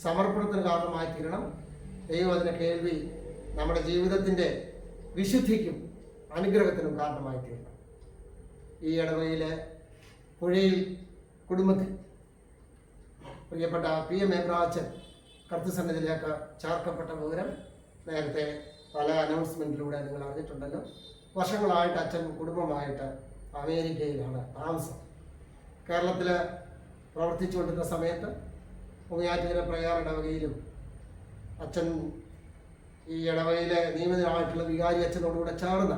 സമർപ്പണത്തിന് കാരണമായി തീരണം. ദൈവവചന കേൾവി നമ്മുടെ ജീവിതത്തിൻ്റെ വിശുദ്ധിക്കും അനുഗ്രഹത്തിനും കാരണമായി തീരണം. ഈ ഇടവകയിലെ പുഴയിൽ കുടുംബത്തിൽ പ്രിയപ്പെട്ട PM എബ്രാച്ചൻ കർത്തൃസന്നിധിയിലേക്ക് ചേർക്കപ്പെട്ട വിവരം നേരത്തെ പല അനൗൺസ്മെൻറ്റിലൂടെ നിങ്ങൾ അറിഞ്ഞിട്ടുണ്ടല്ലോ. വർഷങ്ങളായിട്ട് അച്ഛൻ കുടുംബമായിട്ട് അമേരിക്കയിലാണ് താമസം. കേരളത്തിൽ പ്രവർത്തിച്ചുകൊണ്ടിരുന്ന സമയത്ത് ഉമിയാറ്റുകര പ്രയാർ ഇടവകയിലും അച്ഛൻ ഈ ഇടവകയിലെ നിയമിതനായിട്ടുള്ള വികാരി അച്ഛനോടുകൂടെ ചേർന്ന്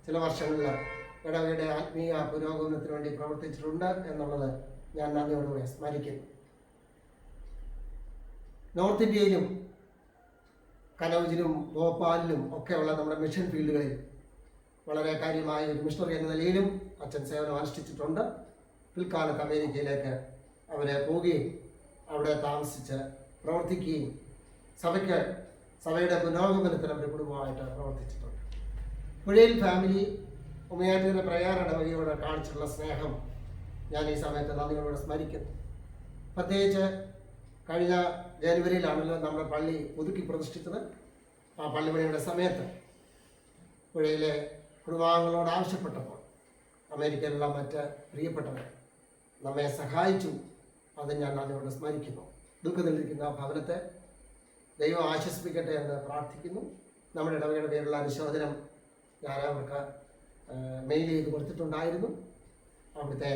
ചില വർഷങ്ങളിൽ ഇടവകയുടെ ആത്മീയ പുരോഗമനത്തിന് വേണ്ടി പ്രവർത്തിച്ചിട്ടുണ്ട് എന്നുള്ളത് ഞാൻ നന്ദിയോടുകൂടെ സ്മരിക്കുന്നു. നോർത്ത് ഇന്ത്യയിലും കനൗജിലും ഭോപ്പാലിലും ഒക്കെയുള്ള നമ്മുടെ മിഷൻ ഫീൽഡുകളിൽ വളരെ കാര്യമായ ഒരു മിഷണറി എന്ന നിലയിലും അച്ഛൻ സേവനം അനുഷ്ഠിച്ചിട്ടുണ്ട്. പിൽക്കാലത്ത് അമേരിക്കയിലേക്ക് അവരെ പോവുകയും അവിടെ താമസിച്ച് പ്രവർത്തിക്കുകയും സഭയുടെ പുരോഗമനത്തിന് അവർ കുടുംബമായിട്ട് പ്രവർത്തിച്ചിട്ടുണ്ട്. പുഴയിൽ ഫാമിലി ഉമയാറ്റിൻ്റെ പ്രയാർ ഇടവകയോട് കാണിച്ചിട്ടുള്ള സ്നേഹം ഞാൻ ഈ സമയത്ത് നന്ദിയോടെ സ്മരിക്കുന്നു. പ്രത്യേകിച്ച് കഴിഞ്ഞ ജനുവരിയിലാണല്ലോ നമ്മുടെ പള്ളി പുതുക്കി പ്രതിഷ്ഠിച്ചത്. ആ പള്ളിപ്പണിയുടെ സമയത്ത് പുഴയിലെ കുടുംബാംഗങ്ങളോട് ആവശ്യപ്പെട്ടപ്പോൾ അമേരിക്കയിലുള്ള മറ്റ് പ്രിയപ്പെട്ടവർ നമ്മെ സഹായിച്ചു. അത് ഞാൻ അതിനോട് സ്മരിക്കുന്നു. ദുഃഖത്തിലിരിക്കുന്ന ഭവനത്തെ ദൈവം ആശ്വസിപ്പിക്കട്ടെ എന്ന് പ്രാർത്ഥിക്കുന്നു. നമ്മുടെ ഇടവകയുടെ പേരുള്ള അനുശോചനം ഞാൻ അവർക്ക് മെയിൽ ചെയ്ത് കൊടുത്തിട്ടുണ്ടായിരുന്നു. അവിടുത്തെ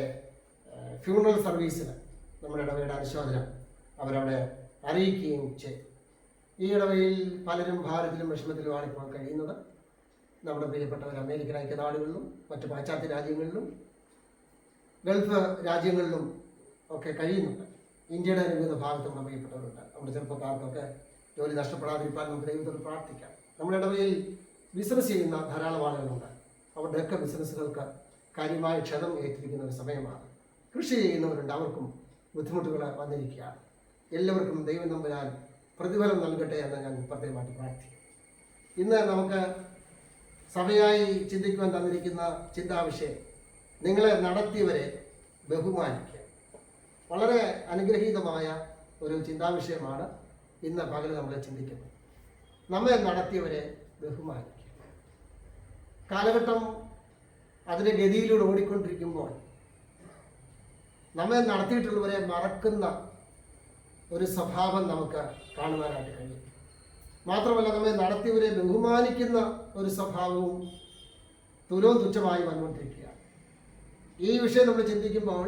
ഫ്യൂണറൽ സർവീസിന് നമ്മുടെ ഇടവകയുടെ അനുശോചനം അവരവിടെ അറിയിക്കുകയും ചെയ്തു. ഈ ഇടവകയിൽ പലരും ഭാരതത്തിലും വിഷമത്തിലുമാണ് ഇപ്പോൾ കഴിയുന്നത്. നമ്മുടെ പ്രിയപ്പെട്ടവർ അമേരിക്കൻ ഐക്യനാടുകളിലും മറ്റ് പാശ്ചാത്യ രാജ്യങ്ങളിലും ഗൾഫ് രാജ്യങ്ങളിലും ഒക്കെ കഴിയുന്നുണ്ട്. ഇന്ത്യയുടെ വിവിധ ഭാഗത്തും പ്രിയപ്പെട്ടവരുണ്ട്. നമ്മുടെ ചെറുപ്പക്കാർക്കൊക്കെ ജോലി നഷ്ടപ്പെടാതിരിക്കാൻ നമുക്ക് ദൈവത്തോട് പ്രാർത്ഥിക്കാം. നമ്മുടെ ഇടവകയിൽ ബിസിനസ് ചെയ്യുന്ന ധാരാളം ആളുകളുണ്ട്. അവരുടെയൊക്കെ ബിസിനസ്സുകൾക്ക് കാര്യമായ ക്ഷതം ഏറ്റിരിക്കുന്ന ഒരു സമയമാണ്. കൃഷി ചെയ്യുന്നവരുണ്ട്, അവർക്കും ബുദ്ധിമുട്ടുകൾ വന്നിരിക്കുകയാണ്. എല്ലാവർക്കും ദൈവം തമ്പുരാൻ പ്രതിഫലം നൽകട്ടെ എന്ന് ഞാൻ പ്രത്യേകമായിട്ട് പ്രാർത്ഥിക്കും. ഇന്ന് നമുക്ക് സഭയായി ചിന്തിക്കുവാൻ തന്നിരിക്കുന്ന ചിന്താവിഷയം നിങ്ങളെ നടത്തിയവരെ ബഹുമാനിക്കുക. വളരെ അനുഗ്രഹീതമായ ഒരു ചിന്താവിഷയമാണ് ഇന്ന് പകൽ നമ്മൾ ചിന്തിക്കുന്നത്. നമ്മെ നടത്തിയവരെ ബഹുമാനിക്കുക. കാലഘട്ടം അതിൻ്റെ ഗതിയിലൂടെ ഓടിക്കൊണ്ടിരിക്കുമ്പോൾ നമ്മെ നടത്തിയിട്ടുള്ളവരെ മറക്കുന്ന ഒരു സ്വഭാവം നമുക്ക് കാണുവാനായിട്ട് കഴിയും. മാത്രമല്ല നമ്മെ നടത്തിയവരെ ബഹുമാനിക്കുന്ന ഒരു സ്വഭാവവും തുലവും തുച്ഛമായി വന്നുകൊണ്ടിരിക്കുകയാണ്. ഈ വിഷയം നമ്മൾ ചിന്തിക്കുമ്പോൾ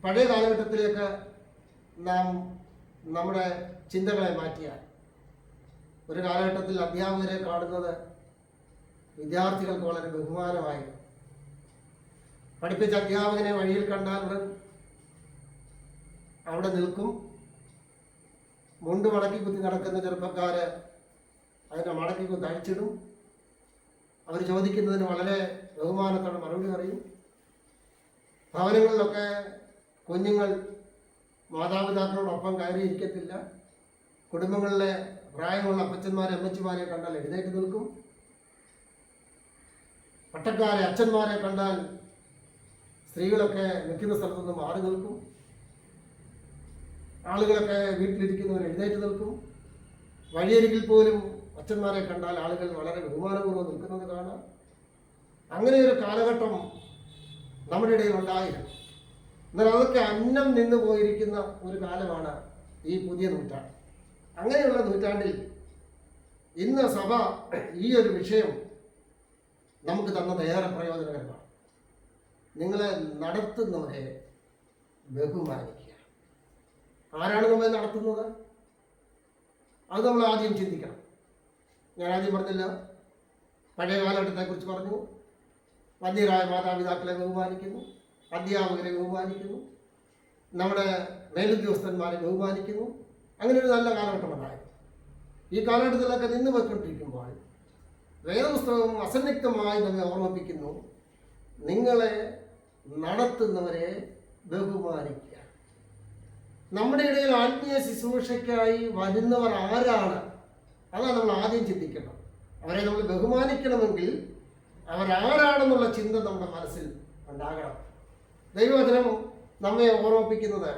പഴയ കാലഘട്ടത്തിലേക്ക് നാം നമ്മുടെ ചിന്തകളെ മാറ്റിയാൽ ഒരു കാലഘട്ടത്തിൽ അധ്യാപകരെ കാണുന്നത് വിദ്യാർത്ഥികൾക്ക് വളരെ ബഹുമാനമായിരുന്നു. പഠിപ്പിച്ച അധ്യാപകനെ വഴിയിൽ കണ്ടാൽ ഉടൻ അവിടെ നിൽക്കും. മുണ്ട് മടക്കി കുത്തി നടക്കുന്ന ചെറുപ്പക്കാര് അതിൻ്റെ മടക്കി കുത്തി അഴിച്ചിടും. അവർ ചോദിക്കുന്നതിന് വളരെ ബഹുമാനത്തോടെ മറുപടി പറയും. ഭവനങ്ങളിലൊക്കെ കുഞ്ഞുങ്ങൾ മാതാപിതാക്കളോടൊപ്പം കയറിയിരിക്കത്തില്ല. കുടുംബങ്ങളിലെ പ്രായമുള്ള അപ്പച്ചന്മാരെ അമ്മച്ചിമാരെ കണ്ടാൽ എഴുന്നേറ്റ് നിൽക്കും. പട്ടക്കാരെ അച്ഛന്മാരെ കണ്ടാൽ സ്ത്രീകളൊക്കെ നിൽക്കുന്ന സ്ഥലത്തുനിന്ന് മാറി നിൽക്കും. ആളുകളൊക്കെ വീട്ടിലിരിക്കുന്നവർ എഴുന്നേറ്റ് നിൽക്കും. വഴിയരികിൽ പോലും അച്ഛന്മാരെ കണ്ടാൽ ആളുകൾ വളരെ ബഹുമാനപൂർവ്വം നിൽക്കുന്നത് കാണാം. അങ്ങനെ ഒരു കാലഘട്ടം നമ്മുടെ ഇടയിൽ ഉണ്ടായിരുന്നു. എന്നാൽ അതൊക്കെ അന്നം നിന്ന് പോയിരിക്കുന്ന ഒരു കാലമാണ് ഈ പുതിയ നൂറ്റാണ്ട്. അങ്ങനെയുള്ള നൂറ്റാണ്ടിൽ ഇന്ന് സഭ ഈ ഒരു വിഷയം നമുക്ക് തന്നത് ഏറെ പ്രയോജനകരമാണ്. നിങ്ങളെ നടത്തുന്നവരെ ബഹുമാനിക്കുക. ആരാണ് നമ്മെ നടത്തുന്നത്? അത് നമ്മൾ ആദ്യം ചിന്തിക്കണം. ഞാൻ ആദ്യം പറഞ്ഞില്ല, പഴയ കാലഘട്ടത്തെക്കുറിച്ച് പറഞ്ഞു. വന്ധ്യരായ മാതാപിതാക്കളെ ബഹുമാനിക്കുന്നു, അധ്യാപകരെ ബഹുമാനിക്കുന്നു, നമ്മുടെ മേലുദ്യോഗസ്ഥന്മാരെ ബഹുമാനിക്കുന്നു. അങ്ങനെ ഒരു നല്ല കാലഘട്ടമുണ്ടായിരുന്നു. ഈ കാലഘട്ടത്തിലൊക്കെ നിന്ന് പോയിക്കൊണ്ടിരിക്കുമ്പോൾ വേദപുസ്തകം അസന്നിഗ്ധമായി നമ്മെ ഓർമ്മിപ്പിക്കുന്നു, നിങ്ങളെ നടത്തുന്നവരെ ബഹുമാനിക്കുക. നമ്മുടെ ഇടയിൽ ആത്മീയ ശുശ്രൂഷയ്ക്കായി വരുന്നവർ ആരാണ്? അതാണ് നമ്മൾ ആദ്യം ചിന്തിക്കണം. അവരെ നമ്മൾ ബഹുമാനിക്കണമെങ്കിൽ അവരാരാണെന്നുള്ള ചിന്ത നമ്മുടെ മനസ്സിൽ ഉണ്ടാകണം. ദൈവവചനം നമ്മെ ഓർമ്മിപ്പിക്കുന്നത്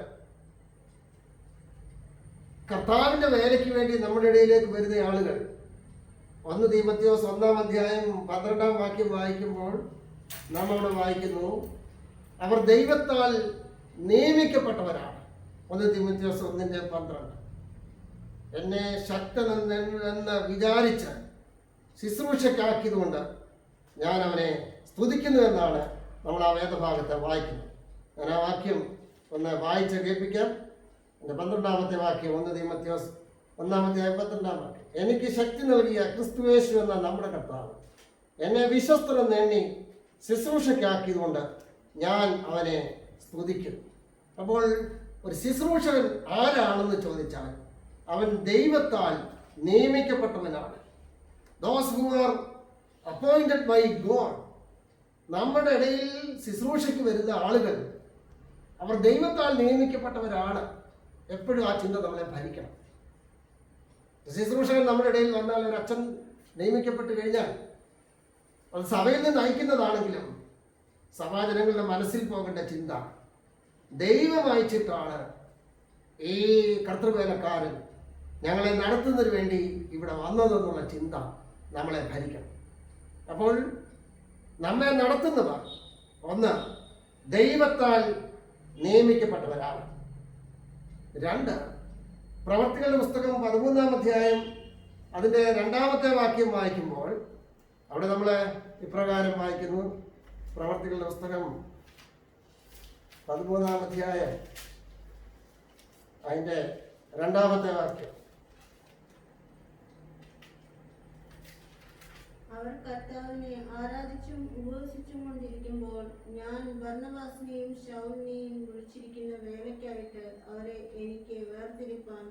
കർത്താവിൻ്റെ വേലയ്ക്ക് വേണ്ടി നമ്മുടെ ഇടയിലേക്ക് വരുന്ന ആളുകൾ 1 തീമോഥെയോസ് 1-ാം അധ്യായം 12-ാം വാക്യം വായിക്കുമ്പോൾ നാം അവിടെ വായിക്കുന്നു, അവർ ദൈവത്താൽ നിയമിക്കപ്പെട്ടവരാണ്. 1 തീമോഥെയോസ് 1:12. എന്നെ ശക്തനെന്ന് വിചാരിച്ച് ശുശ്രൂഷയ്ക്കാക്കിയതുകൊണ്ട് ഞാൻ അവനെ സ്തുതിക്കുന്നുവെന്നാണ് നമ്മൾ ആ വേദഭാഗത്ത് വായിക്കുന്നത്. ഞാൻ ആ വാക്യം ഒന്ന് വായിച്ച് കേൾപ്പിക്കാം. എൻ്റെ 12-ാമത്തെ വാക്യം 1 തീമോഥെയോസ് 1-ാം അധ്യായം 12-ാം വാക്യം. എനിക്ക് ശക്തി നൽകിയ ക്രിസ്തുയേശു എന്ന നമ്മുടെ കർത്താവ് എന്നെ വിശ്വസ്തനെന്ന് എണ്ണി ശുശ്രൂഷയ്ക്കാക്കിയതുകൊണ്ട് ഞാൻ അവനെ സ്തുതിക്കുന്നു. അപ്പോൾ ഒരു ശുശ്രൂഷകൻ ആരാണെന്ന് ചോദിച്ചാൽ അവൻ ദൈവത്താൽ നിയമിക്കപ്പെട്ടവനാണ്. Those who are appointed by God. നമ്മുടെ ഇടയിൽ ശുശ്രൂഷയ്ക്ക് വരുന്ന ആളുകൾ അവർ ദൈവത്താൽ നിയമിക്കപ്പെട്ടവരാണ്. എപ്പോഴും ആ ചിന്ത നമ്മളെ ഭരിക്കണം. ശുശ്രൂഷകൻ നമ്മുടെ ഇടയിൽ വന്നാൽ ഒരു അച്ഛൻ നിയമിക്കപ്പെട്ട് കഴിഞ്ഞാൽ അത് സഭയിൽ നിന്ന് നയിക്കുന്നതാണെങ്കിലും സഭാജനങ്ങളുടെ മനസ്സിൽ പോകേണ്ട ചിന്ത ദൈവം അയച്ചിട്ടാണ് ഈ കർത്തൃവേലക്കാരൻ ഞങ്ങളെ നടത്തുന്നതിന് വേണ്ടി ഇവിടെ വന്നതെന്നുള്ള ചിന്ത നമ്മളെ ഭരിക്കണം. അപ്പോൾ നമ്മെ നടത്തുന്നവർ ഒന്ന് ദൈവത്താൽ നിയമിക്കപ്പെട്ടവരാണ്. 2 പ്രവർത്തികളുടെ പുസ്തകം 13-ാം അധ്യായം അതിൻ്റെ 2-ാമത്തെ വാക്യം വായിക്കുമ്പോൾ അവിടെ നമ്മൾ ഇപ്രകാരം വായിക്കുന്നു. പ്രവർത്തികളുടെ പുസ്തകം 13-ാം അധ്യായം അതിൻ്റെ 2-ാമത്തെ വാക്യം. അവർ കർത്താവിനെ ആരാധിച്ചും ഉപവസിച്ചും കൊണ്ടിരിക്കുമ്പോൾ ഞാൻ ബർന്നബാസിനെയും ശൗലിനെയും വിളിച്ചിരിക്കുന്ന വേലയ്ക്കായിട്ട് അവരെ എനിക്ക് വേർതിരിപ്പാൻ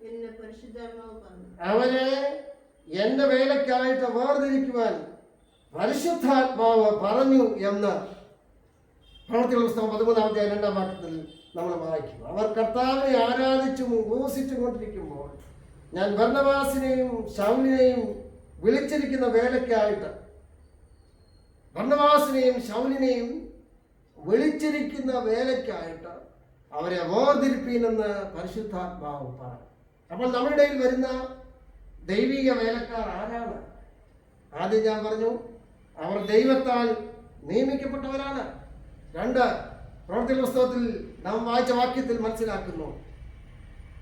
എന്ന് പരിശുദ്ധാത്മാവ് പറഞ്ഞു. അവരെ എന്റെ വേലയ്ക്കായിട്ട് വേർതിരിക്കുവാൻ പരിശുദ്ധാത്മാവ് പറഞ്ഞു എന്ന് പ്രവർത്തികളുടെ പുസ്തകം 13-ാം അധ്യായം 2-ാം വാക്യത്തിൽ നമ്മൾ വായിക്കും. അവർ കർത്താവിനെ ആരാധിച്ചും ഉപവസിച്ചും കൊണ്ടിരിക്കുമ്പോൾ ഞാൻ ബർന്നബാസിനെയും ശൗലിനെയും വിളിച്ചിരിക്കുന്ന വേലയ്ക്കായിട്ട് ബർന്നബാസിനെയും ശൗലിനെയും വിളിച്ചിരിക്കുന്ന വേലയ്ക്കായിട്ട് അവരെ വേർതിരിപ്പീനെന്ന് പരിശുദ്ധാത്മാവ് പറഞ്ഞു. അപ്പോൾ നമ്മുടെ ഇടയിൽ വരുന്ന ദൈവിക വേലക്കാർ ആരാണ്? ആദ്യം ഞാൻ പറഞ്ഞു, അവർ ദൈവത്താൽ നിയമിക്കപ്പെട്ടവരാണ്. 2 പ്രവർത്തികളുടെ പുസ്തകത്തിൽ നാം വായിച്ച വാക്യത്തിൽ മനസ്സിലാക്കുന്നു,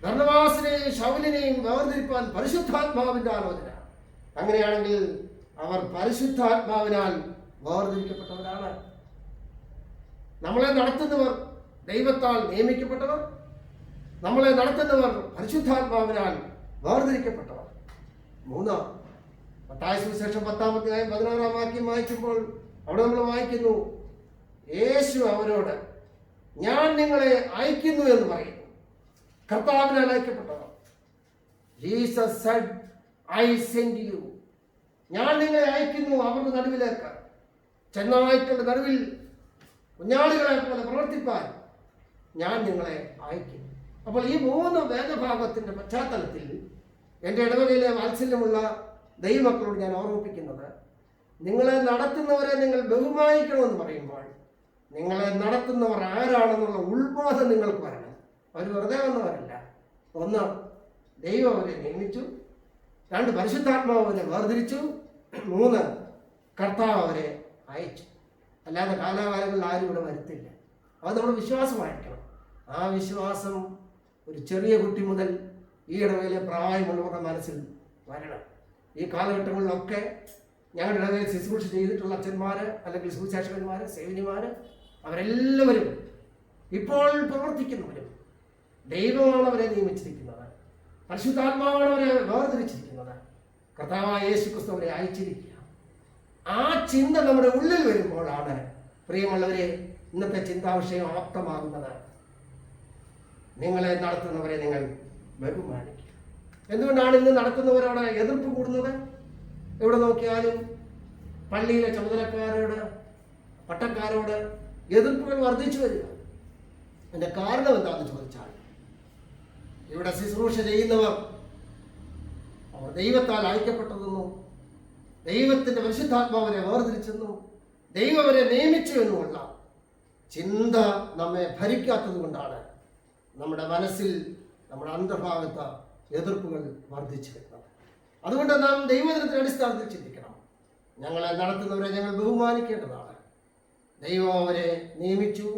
ബർന്നബാസിനെയും ശൗലിനെയും വേർതിരിപ്പാൻ പരിശുദ്ധാത്മാവിന്റെ ആലോചന. അങ്ങനെയാണെങ്കിൽ അവർ പരിശുദ്ധാത്മാവിനാൽ വേർതിരിക്കപ്പെട്ടവരാണ്. നമ്മളെ നടത്തുന്നവർ ദൈവത്താൽ നിയമിക്കപ്പെട്ടവർ, നമ്മളെ നടത്തുന്നവർ പരിശുദ്ധാത്മാവിനാൽ വേർതിരിക്കപ്പെട്ടവർ. 3 മത്തായി സുവിശേഷം 10-16 വാക്യം വായിക്കുമ്പോൾ അവിടെ നമ്മൾ വായിക്കുന്നു, യേശു അവരോട് ഞാൻ നിങ്ങളെ അയക്കുന്നു എന്ന് പറയുന്നു. കർത്താവിനാൽ അയക്കപ്പെട്ടവർ. Jesus said I send you. ഞാൻ നിങ്ങളെ അയക്കുന്നു അവരുടെ നടുവിലേക്ക്, ചെന്നായ്ക്കളുടെ നടുവിൽ കുഞ്ഞാടുകളെ പോലെ പ്രവർത്തിപ്പാൻ ഞാൻ നിങ്ങളെ അയക്കും. അപ്പോൾ ഈ 3 വേദഭാഗത്തിന്റെ പശ്ചാത്തലത്തിൽ എൻ്റെ ഇടവകയിലെ വാത്സല്യമുള്ള ദൈവമക്കളോട് ഞാൻ ഓർമ്മിപ്പിക്കുന്നത്, നിങ്ങളെ നടത്തുന്നവരെ നിങ്ങൾ ബഹുമാനിക്കണമെന്ന് പറയുമ്പോൾ നിങ്ങളെ നടത്തുന്നവർ ആരാണെന്നുള്ള ഉൾബോധം നിങ്ങൾക്ക് വരണം. അവർ വെറുതെ വന്നവരല്ല. 1, ദൈവം അവരെ നിയമിച്ചു. 2, പരിശുദ്ധാത്മാവ് അവരെ വേർതിരിച്ചു. 3, കർത്താവ് അവരെ അയച്ചു. അല്ലാതെ കാലാകാലങ്ങളിൽ ആരും ഇവിടെ വരുത്തില്ല. അത് നമ്മുടെ വിശ്വാസമായിരിക്കണം. ആ വിശ്വാസം ഒരു ചെറിയ കുട്ടി മുതൽ ഈ ഇടവയിലെ പ്രായമുള്ളവരുടെ മനസ്സിൽ വരണം. ഈ കാലഘട്ടങ്ങളിലൊക്കെ ഞങ്ങളുടെ ഇടവയിൽ ശുശ്രൂഷ ചെയ്തിട്ടുള്ള അച്ഛന്മാർ, അല്ലെങ്കിൽ സുവിശേഷകന്മാർ, സേവനിമാർ, അവരെല്ലാവരും ഇപ്പോൾ പ്രവർത്തിക്കുന്നവരും ദൈവമാണ് അവരെ നിയമിച്ചിരിക്കുന്നത്. പരിശുദ്ധാത്മാവാണ് അവരെ വേർതിരിച്ചിരിക്കുന്നത്. കർത്താവായ യേശു ക്രിസ്തു അവരെ അയച്ചിരിക്കുക. ആ ചിന്ത നമ്മുടെ ഉള്ളിൽ വരുമ്പോഴാണ് പ്രിയമുള്ളവരെ ഇന്നത്തെ ചിന്താവിഷയം ആപ്തമാകുന്നത്. നിങ്ങളെ നടത്തുന്നവരെ നിങ്ങൾ ബഹുമാനിക്കുക. എന്തുകൊണ്ടാണ് ഇന്ന് നടത്തുന്നവരോട് എതിർപ്പ് കൂടുന്നത്? എവിടെ നോക്കിയാലും പള്ളിയിലെ ചുമതലക്കാരോട്, പട്ടക്കാരോട് എതിർപ്പുകൾ വർദ്ധിച്ചു വരിക. അതിൻ്റെ കാരണം എന്താണെന്ന് ചോദിച്ചാൽ, ഇവിടെ ശുശ്രൂഷ ചെയ്യുന്നവർ അവർ ദൈവത്താൽ അയക്കപ്പെട്ടതെന്നും ദൈവത്തിൻ്റെ പരിശുദ്ധാത്മാവിനെ വേർതിരിച്ചെന്നും ദൈവം അവരെ നിയമിച്ചു എന്നുമുള്ള ചിന്ത നമ്മെ ഭരിക്കാത്തത് കൊണ്ടാണ് നമ്മുടെ മനസ്സിൽ, നമ്മുടെ അന്തർഭാഗത്ത് എതിർപ്പുകൾ വർദ്ധിച്ചു വരുന്നത്. അതുകൊണ്ട് നാം ദൈവദിനത്തിന്റെ അടിസ്ഥാനത്തിൽ ചിന്തിക്കണം. ഞങ്ങളെ നടത്തുന്നവരെ ഞങ്ങൾ ബഹുമാനിക്കേണ്ടതാണ്. ദൈവം അവരെ നിയമിച്ചു,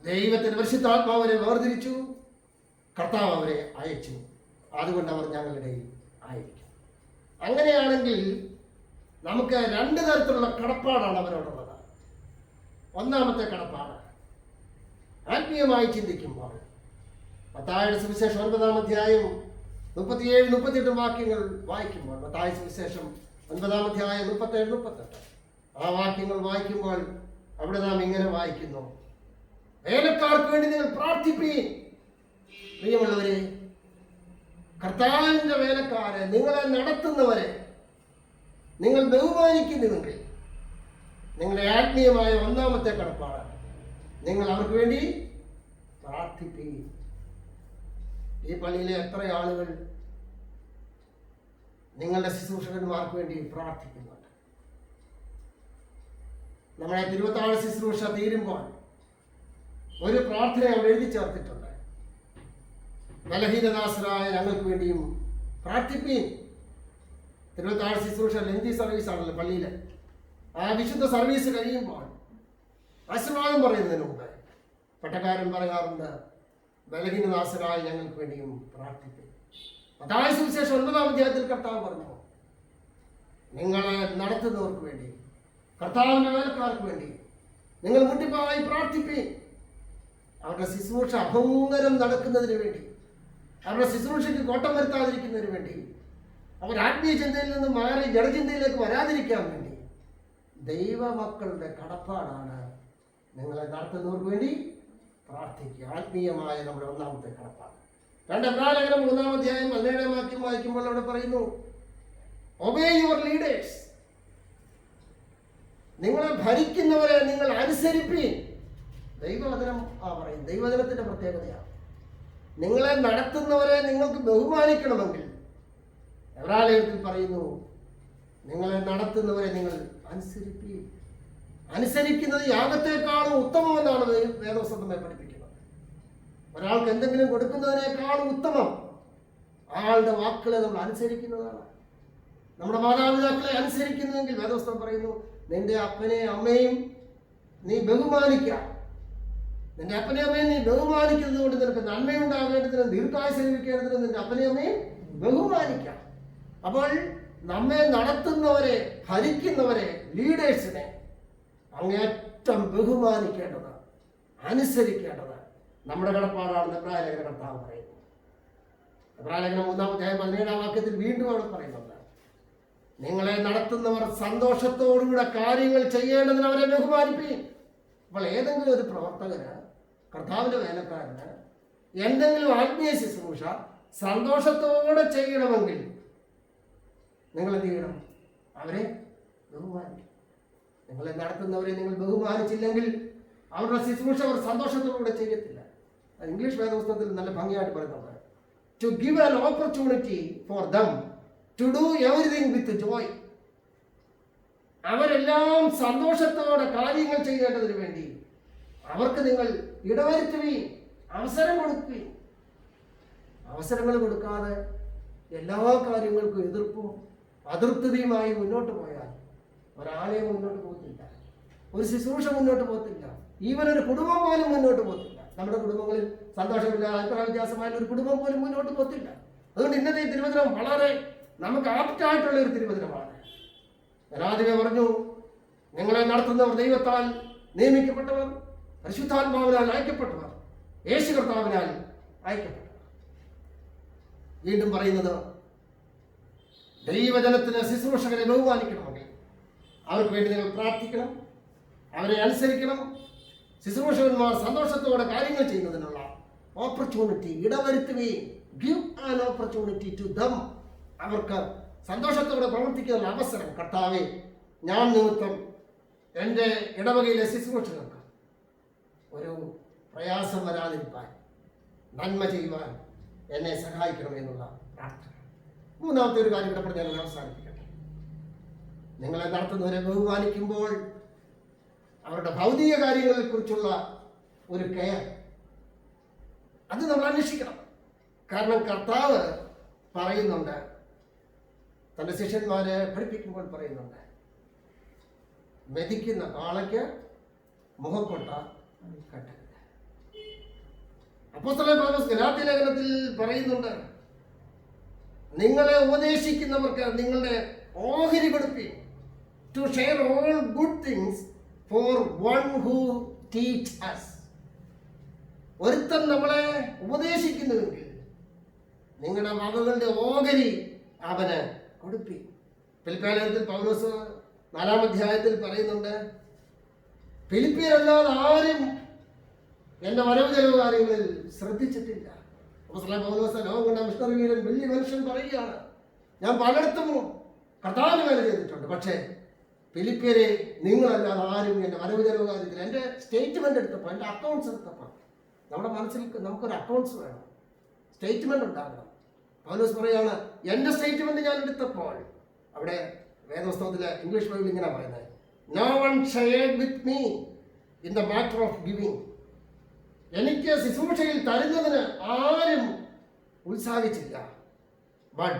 ദൈവത്തിൻ്റെ പരിശുദ്ധാത്മാവരെ വേർതിരിച്ചു, കർത്താവ് അവരെ അയച്ചു. അതുകൊണ്ട് അവർ ഞങ്ങളുടെ ഇടയിൽ ആയിരിക്കും. അങ്ങനെയാണെങ്കിൽ നമുക്ക് 2 തരത്തിലുള്ള കടപ്പാടാണ് അവരോടുള്ളത്. ഒന്നാമത്തെ കടപ്പാട് ആത്മീയമായി ചിന്തിക്കുമ്പോൾ മത്തായിയുടെ സുവിശേഷം 9-ാം അധ്യായം 37-38 വാക്യങ്ങൾ വായിക്കുമ്പോൾ, മത്തായി സുവിശേഷം 9-ാം അധ്യായം 37-38 ആ വാക്യങ്ങൾ വായിക്കുമ്പോൾ അവിടെ നാം ഇങ്ങനെ വായിക്കുന്നു, വേലക്കാർക്ക് വേണ്ടി നിങ്ങൾ പ്രാർത്ഥിപ്പീൻ. പ്രിയമുള്ളവരെ, കർത്താവിൻ്റെ വേലക്കാരെ, നിങ്ങളെ നടത്തുന്നവരെ നിങ്ങൾ ബഹുമാനിക്കുന്നുവെങ്കിൽ നിങ്ങളുടെ ആത്മീയമായ ഒന്നാമത്തെ കടപ്പാട് നിങ്ങൾ അവർക്ക് വേണ്ടി പ്രാർത്ഥിപ്പീൻ. ഈ പള്ളിയിലെ എത്ര ആളുകൾ നിങ്ങളുടെ ശുശ്രൂഷകന്മാർക്ക് വേണ്ടി പ്രാർത്ഥിക്കുന്നുണ്ട്? നമ്മുടെ തിരുവത്താഴ ശുശ്രൂഷ തീരുമ്പോൾ ഒരു പ്രാർത്ഥന അവിടെ എഴുതി ചേർത്തിട്ടുണ്ട്, ബലഹീനദാസരായ ഞങ്ങൾക്ക് വേണ്ടിയും പ്രാർത്ഥിപ്പീൻ. തിരുവത്താഴ ശുശ്രൂഷ ലെഞ്ചി സർവീസ് ആണല്ലോ പള്ളിയിൽ. ആ വിശുദ്ധ സർവീസ് കഴിയുമ്പോൾ ആശീർവാദം പറയുന്നതിന് മുമ്പ് പട്ടക്കാരൻ പറയാറുണ്ട്, ബലഹീനദാസരായ ഞങ്ങൾക്ക് വേണ്ടിയും പ്രാർത്ഥിപ്പീൻ. മത്തായി സുവിശേഷം 9-ാം അധ്യായത്തിൽ കർത്താവ് പറഞ്ഞു, നിങ്ങളെ നടത്തുന്നവർക്ക് വേണ്ടി, കർത്താവിൻ്റെ വേലക്കാർക്ക് വേണ്ടി നിങ്ങൾ മുട്ടിപ്പായി പ്രാർത്ഥിപ്പീൻ. അവരുടെ ശുശ്രൂഷ അഭംഗരം നടക്കുന്നതിന് വേണ്ടി, അവരുടെ ശുശ്രൂഷയ്ക്ക് കോട്ടം വരുത്താതിരിക്കുന്നതിന് വേണ്ടി, അവർ ആത്മീയ ചിന്തയിൽ നിന്ന് മാറി ജഡചിന്തയിലേക്ക് വരാതിരിക്കാൻ വേണ്ടി ദൈവമക്കളുടെ കടപ്പാടാണ് നിങ്ങളെ നടത്തുന്നവർക്ക് വേണ്ടി പ്രാർത്ഥിക്കുക. ആത്മീയമായ നമ്മുടെ ഒന്നാമത്തെ കടപ്പാട്. 2 എബ്രായലേഖനം 3-ാം അധ്യായം 17-ാം വാക്യം വായിക്കുമ്പോൾ അവിടെ പറയുന്നു, ഒബേ യുവർ ലീഡേഴ്സ്. നിങ്ങളെ ഭരിക്കുന്നവരെ നിങ്ങൾ അനുസരിപ്പീൻ. ദൈവവചനം പറയും, ദൈവവചനത്തിന്റെ പ്രത്യേകതയാണ്. നിങ്ങളെ നടത്തുന്നവരെ നിങ്ങൾക്ക് ബഹുമാനിക്കണമെങ്കിൽ എബ്രായലേഖനത്തിൽ പറയുന്നു, നിങ്ങളെ നടത്തുന്നവരെ നിങ്ങൾ അനുസരിപ്പീൻ. അനുസരിക്കുന്നത് യാഗത്തെക്കാളും ഉത്തമമെന്നാണ് വേദപുസ്തകം നമ്മെ പഠിപ്പിക്കുന്നത്. ഒരാൾക്ക് എന്തെങ്കിലും കൊടുക്കുന്നതിനേക്കാളും ഉത്തമം ആളുടെ വാക്കുകളെ നമ്മൾ അനുസരിക്കുന്നതാണ്. നമ്മുടെ മാതാപിതാക്കളെ അനുസരിക്കുന്നുവെങ്കിൽ വേദപുസ്തകം പറയുന്നു, നിന്റെ അപ്പനെയും അമ്മയും നീ ബഹുമാനിക്കുക. നിന്റെ അപ്പനെയും അമ്മയും നീ ബഹുമാനിക്കുന്നത് കൊണ്ട് നിനക്ക് നന്മയുണ്ടാകേണ്ടതിനും ദീർഘായുസ് ലഭിക്കേണ്ടതിനും നിന്റെ അപ്പനെയും അമ്മയും ബഹുമാനിക്കാം. അപ്പോൾ നമ്മെ നടത്തുന്നവരെ, ഭരിക്കുന്നവരെ, ലീഡേഴ്സിനെ അങ്ങേറ്റം ബഹുമാനിക്കേണ്ടത്, അനുസരിക്കേണ്ടത് നമ്മുടെ കടപ്പാടാണെന്ന് എബ്രായ ലേഖന കർത്താവ് പറയുന്നു. എബ്രായ ലേഖനം 3-17 വാക്യത്തിൽ വീണ്ടും അവിടെ പറയുന്നുണ്ട്, നിങ്ങളെ നടത്തുന്നവർ സന്തോഷത്തോടുകൂടെ കാര്യങ്ങൾ ചെയ്യേണ്ടതിന് അവരെ ബഹുമാനിപ്പീൻ. അപ്പോൾ ഏതെങ്കിലും ഒരു പ്രവർത്തകന്, കർത്താവിന്റെ വേലക്കാരന് എന്തെങ്കിലും ആത്മീയ ശുശ്രൂഷ സന്തോഷത്തോടെ ചെയ്യണമെങ്കിൽ നിങ്ങൾ എന്ത് ചെയ്യണം? അവരെ ബഹുമാനിക്കും. നിങ്ങളെ നടത്തുന്നവരെ നിങ്ങൾ ബഹുമാനിച്ചില്ലെങ്കിൽ അവരുടെ ശുശ്രൂഷ അവർ സന്തോഷത്തോടുകൂടെ ചെയ്യത്തില്ല. അത് ഇംഗ്ലീഷ് വേദപുസ്തകത്തിൽ നല്ല ഭംഗിയായിട്ട് പറയുന്നുണ്ട്, to give an opportunity for them to do everything with joy. അവരെല്ലാം സന്തോഷത്തോടെ കാര്യങ്ങൾ ചെയ്യേണ്ടതിന് വേണ്ടി അവർക്ക് നിങ്ങൾ ഇടവരുത്തുകയും അവസരം കൊടുക്കുകയും. അവസരങ്ങൾ കൊടുക്കാതെ എല്ലാ കാര്യങ്ങൾക്കും എതിർപ്പും അതൃപ്തിയുമായി മുന്നോട്ട് പോയാൽ ഒരാളെയും മുന്നോട്ട് പോകത്തില്ല, ഒരു ശുശ്രൂഷ മുന്നോട്ട് പോകത്തില്ല, ഈവൻ ഒരു കുടുംബം പോലും മുന്നോട്ട് പോകത്തില്ല. നമ്മുടെ കുടുംബങ്ങളിൽ സന്തോഷമില്ല, അഭിപ്രായ വ്യത്യാസമായ ഒരു കുടുംബം പോലും മുന്നോട്ട് പോകത്തില്ല. അതുകൊണ്ട് ഇന്നത്തെ ഈ തിരുവചനം വളരെ നമുക്ക് ആപ്റ്റായിട്ടുള്ള ഒരു തിരുവചനമാണ്. ഞാൻ ആദ്യമേ പറഞ്ഞു, നിങ്ങളെ നടത്തുന്നവർ ദൈവത്താൽ നിയമിക്കപ്പെട്ടവർ, പരിശുദ്ധാത്മാവിനാൽ അയക്കപ്പെട്ടവർ, യേശു കർത്താവിനാൽ അയക്കപ്പെട്ടവർ. വീണ്ടും പറയുന്നത്, ദൈവജനത്തിന് ശുശ്രൂഷകരെ ബഹുമാനിക്കണമെങ്കിൽ അവർക്ക് വേണ്ടി നിങ്ങൾ പ്രാർത്ഥിക്കണം, അവരെ അനുസരിക്കണം. ശുശ്രൂഷകന്മാർ സന്തോഷത്തോടെ കാര്യങ്ങൾ ചെയ്യുന്നതിനുള്ള ഓപ്പർച്യൂണിറ്റി ഇടവരുത്തുകയും, give an opportunity to them, അവർക്ക് സന്തോഷത്തോടെ പ്രവർത്തിക്കാനുള്ള അവസരം. കർത്താവെ, ഞാൻ നിമിത്തം എൻ്റെ ഇടവകയിലെ ശുശ്രൂഷകർക്ക് ഒരു പ്രയാസം വരാതിരിക്കാൻ, നന്മ ചെയ്യുവാൻ എന്നെ സഹായിക്കണമെന്നുള്ള പ്രാർത്ഥന. മൂന്നാമത്തെ ഒരു കാര്യം ഇവിടെ ഞാൻ അവസാനിപ്പിക്കട്ടെ. നിങ്ങളെ നടത്തുന്നവരെ ബഹുമാനിക്കുമ്പോൾ അവരുടെ ഭൗതിക കാര്യങ്ങളെ കുറിച്ചുള്ള ഒരു കെയർ അത് നമ്മൾ അന്വേഷിക്കണം. കാരണം കർത്താവ് പറയുന്നുണ്ട്, തൻ്റെ ശിഷ്യന്മാരെ പഠിപ്പിക്കുമ്പോൾ പറയുന്നുണ്ട്, മെതിക്കുന്ന കാളയ്ക്ക് മുഖക്കൊട്ട കെട്ടരുത്. അപ്പോസ്തലൻ പൗലോസ് ഗലാത്യ ലേഖനത്തിൽ പറയുന്നുണ്ട്, നിങ്ങളെ ഉപദേശിക്കുന്നവർക്ക് നിങ്ങളുടെ ഓഹരി കൊടുപ്പീൻ, to share all good things for one who teach us. ഒരുത്തൻ നമ്മളെ ഉപദേശിക്കുന്നുവെങ്കിൽ നിങ്ങളുടെ വകകളുടെ ഓഹരി അവന് കൊടുപ്പീൻ. ഫിലിപ്പിയ ലേഖനത്തിൽ പൗലോസ് 4-ാം അധ്യായത്തിൽ പറയുന്നുണ്ട്, ഫിലിപ്പിയരല്ലാതെ ആരും എൻ്റെ വരവ് ചെലവ് കാര്യങ്ങളിൽ ശ്രദ്ധിച്ചിട്ടില്ല. അപ്പോസ്തലൻ പൗലോസ്, ലോകം കണ്ട മിഷണറി വീരൻ, വലിയ മനുഷ്യൻ പറയുകയാണ്, ഞാൻ പലയിടത്തും കർത്താവിന് വേല ചെയ്തിട്ടുണ്ട്, പക്ഷേ ഫിലിപ്പിയരെ നിങ്ങളല്ലാതെ ആരും എൻ്റെ വരവ് ചെലവ് കാര്യത്തിൽ, എൻ്റെ സ്റ്റേറ്റ്മെൻ്റ് എടുത്തപ്പോൾ, എൻ്റെ അക്കൗണ്ട്സ് എടുത്തപ്പോൾ, നമ്മുടെ മനസ്സിൽ നമുക്കൊരു അക്കൗണ്ട്സ് വേണം, സ്റ്റേറ്റ്മെൻ്റ് ഉണ്ടാകണം. പൗലോസ് പറയുകയാണ്, എൻ്റെ സ്റ്റേറ്റ്മെൻ്റ് ഞാൻ എടുത്തപ്പോൾ, അവിടെ വേദപുസ്തകത്തിലെ ഇംഗ്ലീഷ് ബൈബിൾ ഇങ്ങനെ പറയുന്നത്, no one shared with me in the matter of giving. എനിക്ക് ശുശ്രൂഷയിൽ തരുന്നതിന് ആരും ഉത്സാഹിച്ചില്ല. But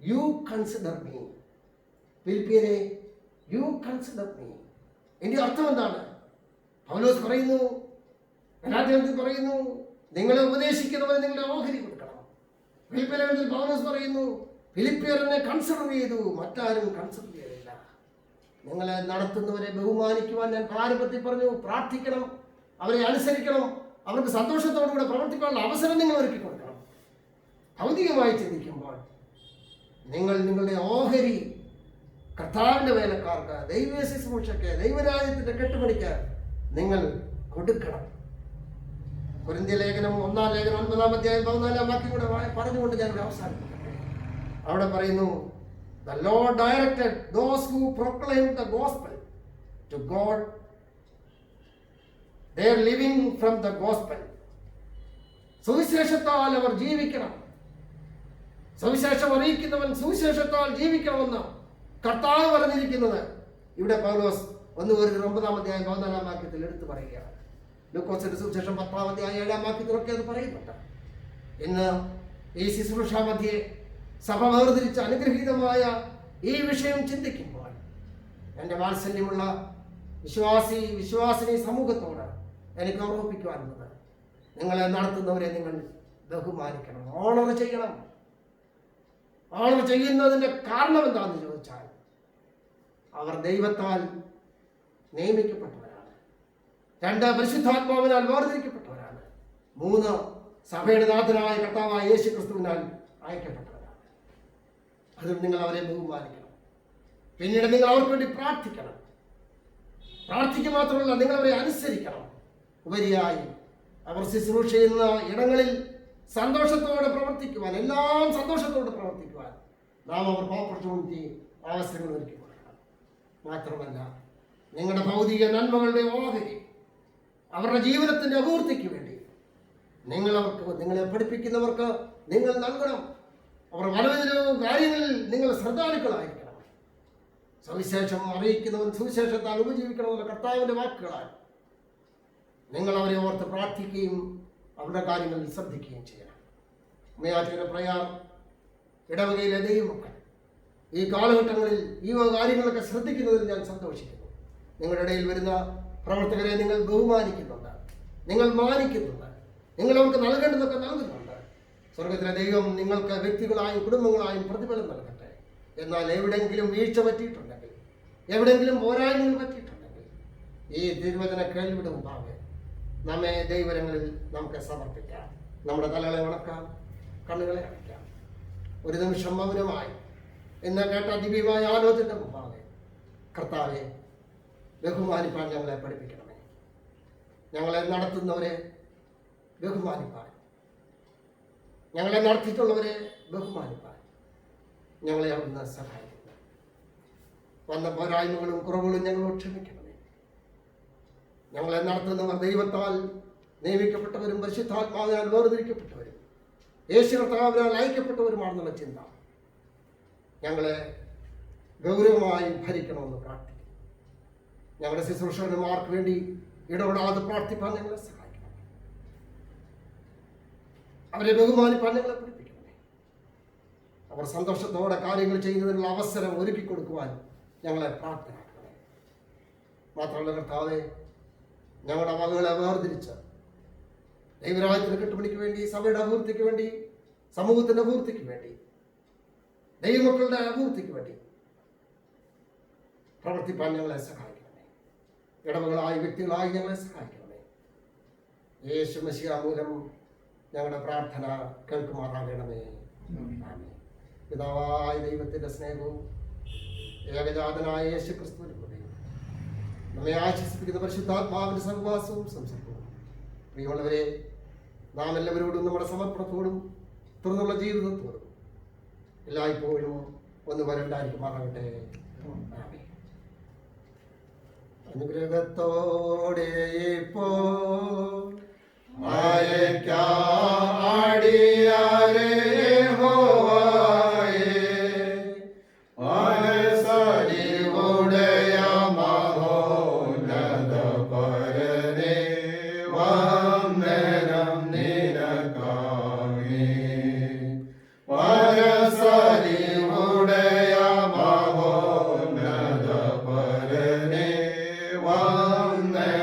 you consider me. ഫിലിപ്പിയരെ, യു കൺസിഡർ മീ. എൻ്റെ അർത്ഥം എന്താണ്? പൗലോസ് പറയുന്നു, ഗലാത്യത്തിൽ പറയുന്നു, നിങ്ങളെ ഉപദേശിക്കുന്നവരെ നിങ്ങളുടെ ഓഹരി കൊടുക്കണം. ഫിലിപ്പിയർ പൗലോസ് പറയുന്നു, ഫിലിപ്പിയറിനെ കൺസിഡർ ചെയ്തു, മറ്റാരും കൺസിഡർ ചെയ്തില്ല. നിങ്ങളെ നടത്തുന്നവരെ ബഹുമാനിക്കുവാൻ ഞാൻ പ്രാരംഭത്തിൽ പറഞ്ഞു, പ്രാർത്ഥിക്കണം, അവരെ അനുസരിക്കണം, അവർക്ക് സന്തോഷത്തോടുകൂടെ പ്രവർത്തിക്കാനുള്ള അവസരം നിങ്ങൾ ഒരുക്കി കൊടുക്കണം. ഭൗതികമായി ചിന്തിക്കുമ്പോൾ നിങ്ങൾ നിങ്ങളുടെ ഓഹരി കർത്താവിൻ്റെ വേലക്കാർക്ക്, ദൈവീയ ശുശ്രൂഷയ്ക്ക്, ദൈവരാജ്യത്തിൻ്റെ കെട്ടുപണിക്ക് നിങ്ങൾ കൊടുക്കണം. കൊരിന്ത്യ ലേഖനം 1-ാം ലേഖനം 9-ാം അധ്യായം 14-ാം വാക്യം കൂടെ പറഞ്ഞുകൊണ്ട് ഞാൻ അവസാനിപ്പിക്കട്ടെ. അവിടെ പറയുന്നു, the Lord directed those who proclaim the gospel to God. They are living from the gospel. സുവിശേഷത്താൽ അവർ ജീവിക്കണം. സുവിശേഷം അറിയിക്കുന്നവൻ സുവിശേഷത്താൽ ജീവിക്കണമെന്ന് കർത്താവ് പറഞ്ഞിരിക്കുന്നത് ഇവിടെ പൗലോസ് 1 കൊരിന്ത്യർ 9-ാം അധ്യായം 14-ാം വാക്യത്തിൽ എടുത്തു പറയുകയാണ്. ലൂക്കോസിന്റെ സുവിശേഷം 10-ാം അധ്യായം 7-ാം വാക്യത്തിലൊക്കെ അത് പറയുന്നുണ്ട്. ഇന്ന് ഈ ശുശ്രൂഷ മധ്യേ സഭ വേർതിരിച്ച അനുഗ്രഹീതമായ ഈ വിഷയം ചിന്തിക്കുമ്പോൾ എൻ്റെ വാത്സല്യമുള്ള വിശ്വാസിനി സമൂഹത്തോട് എനിക്ക് ഓർമ്മിപ്പിക്കുവാനുള്ളത്, നിങ്ങളെ നടത്തുന്നവരെ നിങ്ങൾ ബഹുമാനിക്കണം, ഓണർ ചെയ്യണം. ഓണർ ചെയ്യുന്നതിൻ്റെ കാരണം എന്താണെന്ന് ചോദിച്ചാൽ അവർ ദൈവത്താൽ നിയമിക്കപ്പെട്ടവരാണ്. 2 പരിശുദ്ധാത്മാവിനാൽ വേർതിരിക്കപ്പെട്ടവരാണ്. 3 സഭയുടെ നാഥനായ കർത്താവായ യേശു ക്രിസ്തുവിനാൽ അയക്കപ്പെട്ടവരാണ്. അതിൽ നിങ്ങൾ അവരെ ബഹുമാനിക്കണം. പിന്നീട് നിങ്ങൾ അവർക്ക് വേണ്ടി പ്രാർത്ഥിക്കണം. പ്രാർത്ഥിക്കുക മാത്രമല്ല, നിങ്ങൾ അവരെ അനുസരിക്കണം. ഉപരിയായി അവർ ശുശ്രൂഷ ചെയ്യുന്ന ഇടങ്ങളിൽ സന്തോഷത്തോടെ പ്രവർത്തിക്കുവാൻ, എല്ലാം സന്തോഷത്തോടെ പ്രവർത്തിക്കുവാൻ നാം അവർക്ക് ഓപ്പർച്യൂണിറ്റി, അവസരങ്ങൾ ഒരുക്കി കൊടുക്കണം. മാത്രമല്ല, നിങ്ങളുടെ ഭൗതിക നന്മകളുടെ ഓഹരി, അവരുടെ ജീവിതത്തിൻ്റെ അഭിവൃദ്ധിക്ക് വേണ്ടി നിങ്ങളെ പഠിപ്പിക്കുന്നവർക്ക് നിങ്ങൾ നൽകണം. അവർ പലവിധ കാര്യങ്ങളിൽ നിങ്ങൾ ശ്രദ്ധാലുക്കളായിരിക്കണം. സുവിശേഷം അറിയിക്കുന്നവൻ സുവിശേഷത്താൽ ഉപജീവിക്കണമെന്ന കർത്താവിൻ്റെ വാക്കുകളാൽ നിങ്ങൾ അവരെ ഓർത്ത് പ്രാർത്ഥിക്കുകയും അവരുടെ കാര്യങ്ങളിൽ ശ്രദ്ധിക്കുകയും ചെയ്യണം. ഉമ്മയാറ്റിയുടെ പ്രയാർ ഇടവകയിലെ ദൈവമക്കൾ ഈ കാലഘട്ടങ്ങളിൽ ഈ കാര്യങ്ങളൊക്കെ ശ്രദ്ധിക്കുന്നതിൽ ഞാൻ സന്തോഷിക്കുന്നു. നിങ്ങളുടെ ഇടയിൽ വരുന്ന പ്രവർത്തകരെ നിങ്ങൾ ബഹുമാനിക്കുന്നുണ്ട്, നിങ്ങൾ മാനിക്കുന്നുണ്ട്, നിങ്ങൾ അവർക്ക് നൽകേണ്ടതൊക്കെ നൽകുന്നുണ്ട്. സ്വർഗത്തിലെ ദൈവം നിങ്ങൾക്ക് വ്യക്തികളായും കുടുംബങ്ങളായും പ്രതിഫലം നൽകട്ടെ. എന്നാൽ എവിടെയെങ്കിലും വീഴ്ച പറ്റിയിട്ടുണ്ടെങ്കിൽ, എവിടെയെങ്കിലും പോരായ്മകൾ പറ്റിയിട്ടുണ്ടെങ്കിൽ ഈ തിരുവചന കേൾവിയുടെ മുമ്പാകെ നമ്മെ ദൈവരങ്ങളിൽ നമുക്ക് സമർപ്പിക്കാം. നമ്മുടെ തലകളെ ഉണക്കാം, കണ്ണുകളെ അടയ്ക്കാം. ഒരു നിമിഷം മൗനമായി ഇന്ന് കേട്ട ദിവ്യമായ ആലോചന മുമ്പാകെ കർത്താവെ ബഹുമാനിപ്പാൻ ഞങ്ങളെ പഠിപ്പിക്കണമേ. ഞങ്ങളെ നടത്തുന്നവരെ ബഹുമാനിപ്പാൻ, ഞങ്ങളെ നടത്തിയിട്ടുള്ളവരെ ബഹുമാനിപ്പാൻ ഞങ്ങളെ അവിടുന്ന് സഹായിക്കുന്നു. വന്ന പോരായ്മകളും കുറവുകളും ഞങ്ങളോട് ക്ഷമിക്കണമേ. ഞങ്ങളെ നടത്തുന്നവർ ദൈവത്താൽ നിയമിക്കപ്പെട്ടവരും പരിശുദ്ധാത്മാവിനാൽ വേർതിരിക്കപ്പെട്ടവരും യേശു കർത്താവിനാൽ അയക്കപ്പെട്ടവരുമാണെന്നുള്ള ചിന്ത ഞങ്ങളെ ഗൗരവമായി ഭരിക്കണമെന്ന് പ്രാർത്ഥിക്കുന്നു. ഞങ്ങളുടെ ശുശ്രൂഷകന്മാർക്ക് വേണ്ടി ഇടപെടാതെ പ്രാർത്ഥിപ്പാൻ ഞങ്ങളെ സഹായിക്കണം. അവരെ ബഹുമാനിപ്പാൻ ഞങ്ങളെ പഠിപ്പിക്കണമേ. അവർ സന്തോഷത്തോടെ കാര്യങ്ങൾ ചെയ്യുന്നതിനുള്ള അവസരം ഒരുക്കി കൊടുക്കുവാൻ ഞങ്ങളെ പ്രാപ്തരാക്കണമേ. മാത്രമല്ല കർത്താവെ, ഞങ്ങളുടെ മകളെ വേർതിരിച്ച് ദൈവരാജ്യത്തിന് കെട്ടുപണിക്ക് വേണ്ടി, സഭയുടെ അഭിവൃദ്ധിക്ക് വേണ്ടി, സമൂഹത്തിൻ്റെ അഭിവൃദ്ധിക്ക് വേണ്ടി, ദൈവമക്കളുടെ അഭിവൃദ്ധിക്ക് വേണ്ടി പ്രവർത്തിപ്പാൻ ഞങ്ങളെ സഹായിക്കണമേ. ഇടവകളായി വ്യക്തികളായി ഞങ്ങളെ സഹായിക്കണമേ. യേശു മെശിഹ മൂലം ഞങ്ങളുടെ പ്രാർത്ഥന കേൾക്കുമാറാകണമേ. ആമേൻ. പിതാവായ ദൈവത്തിൻ്റെ സ്നേഹവും ഏകജാതനായ യേശു ക്രിസ്തുവിന്റെ കൃപയും നമ്മെ ആശ്വസിപ്പിക്കുന്ന പരിശുദ്ധാത്മാവിന്റെ സഹവാസവും സംസർഗവും പ്രിയമുള്ളവരെ, നാം എല്ലാവരോടും നമ്മുടെ സമർപ്പണത്തോടും തുറന്നുള്ള ജീവിതത്തോടും എല്ലായ്പ്പോഴും ഒന്ന് വരണ്ടായിരിക്കുമാറാകട്ടെ. ആമേൻ. അനുഗ്രഹത്തോടെ ഇപ്പോ വന്ദനം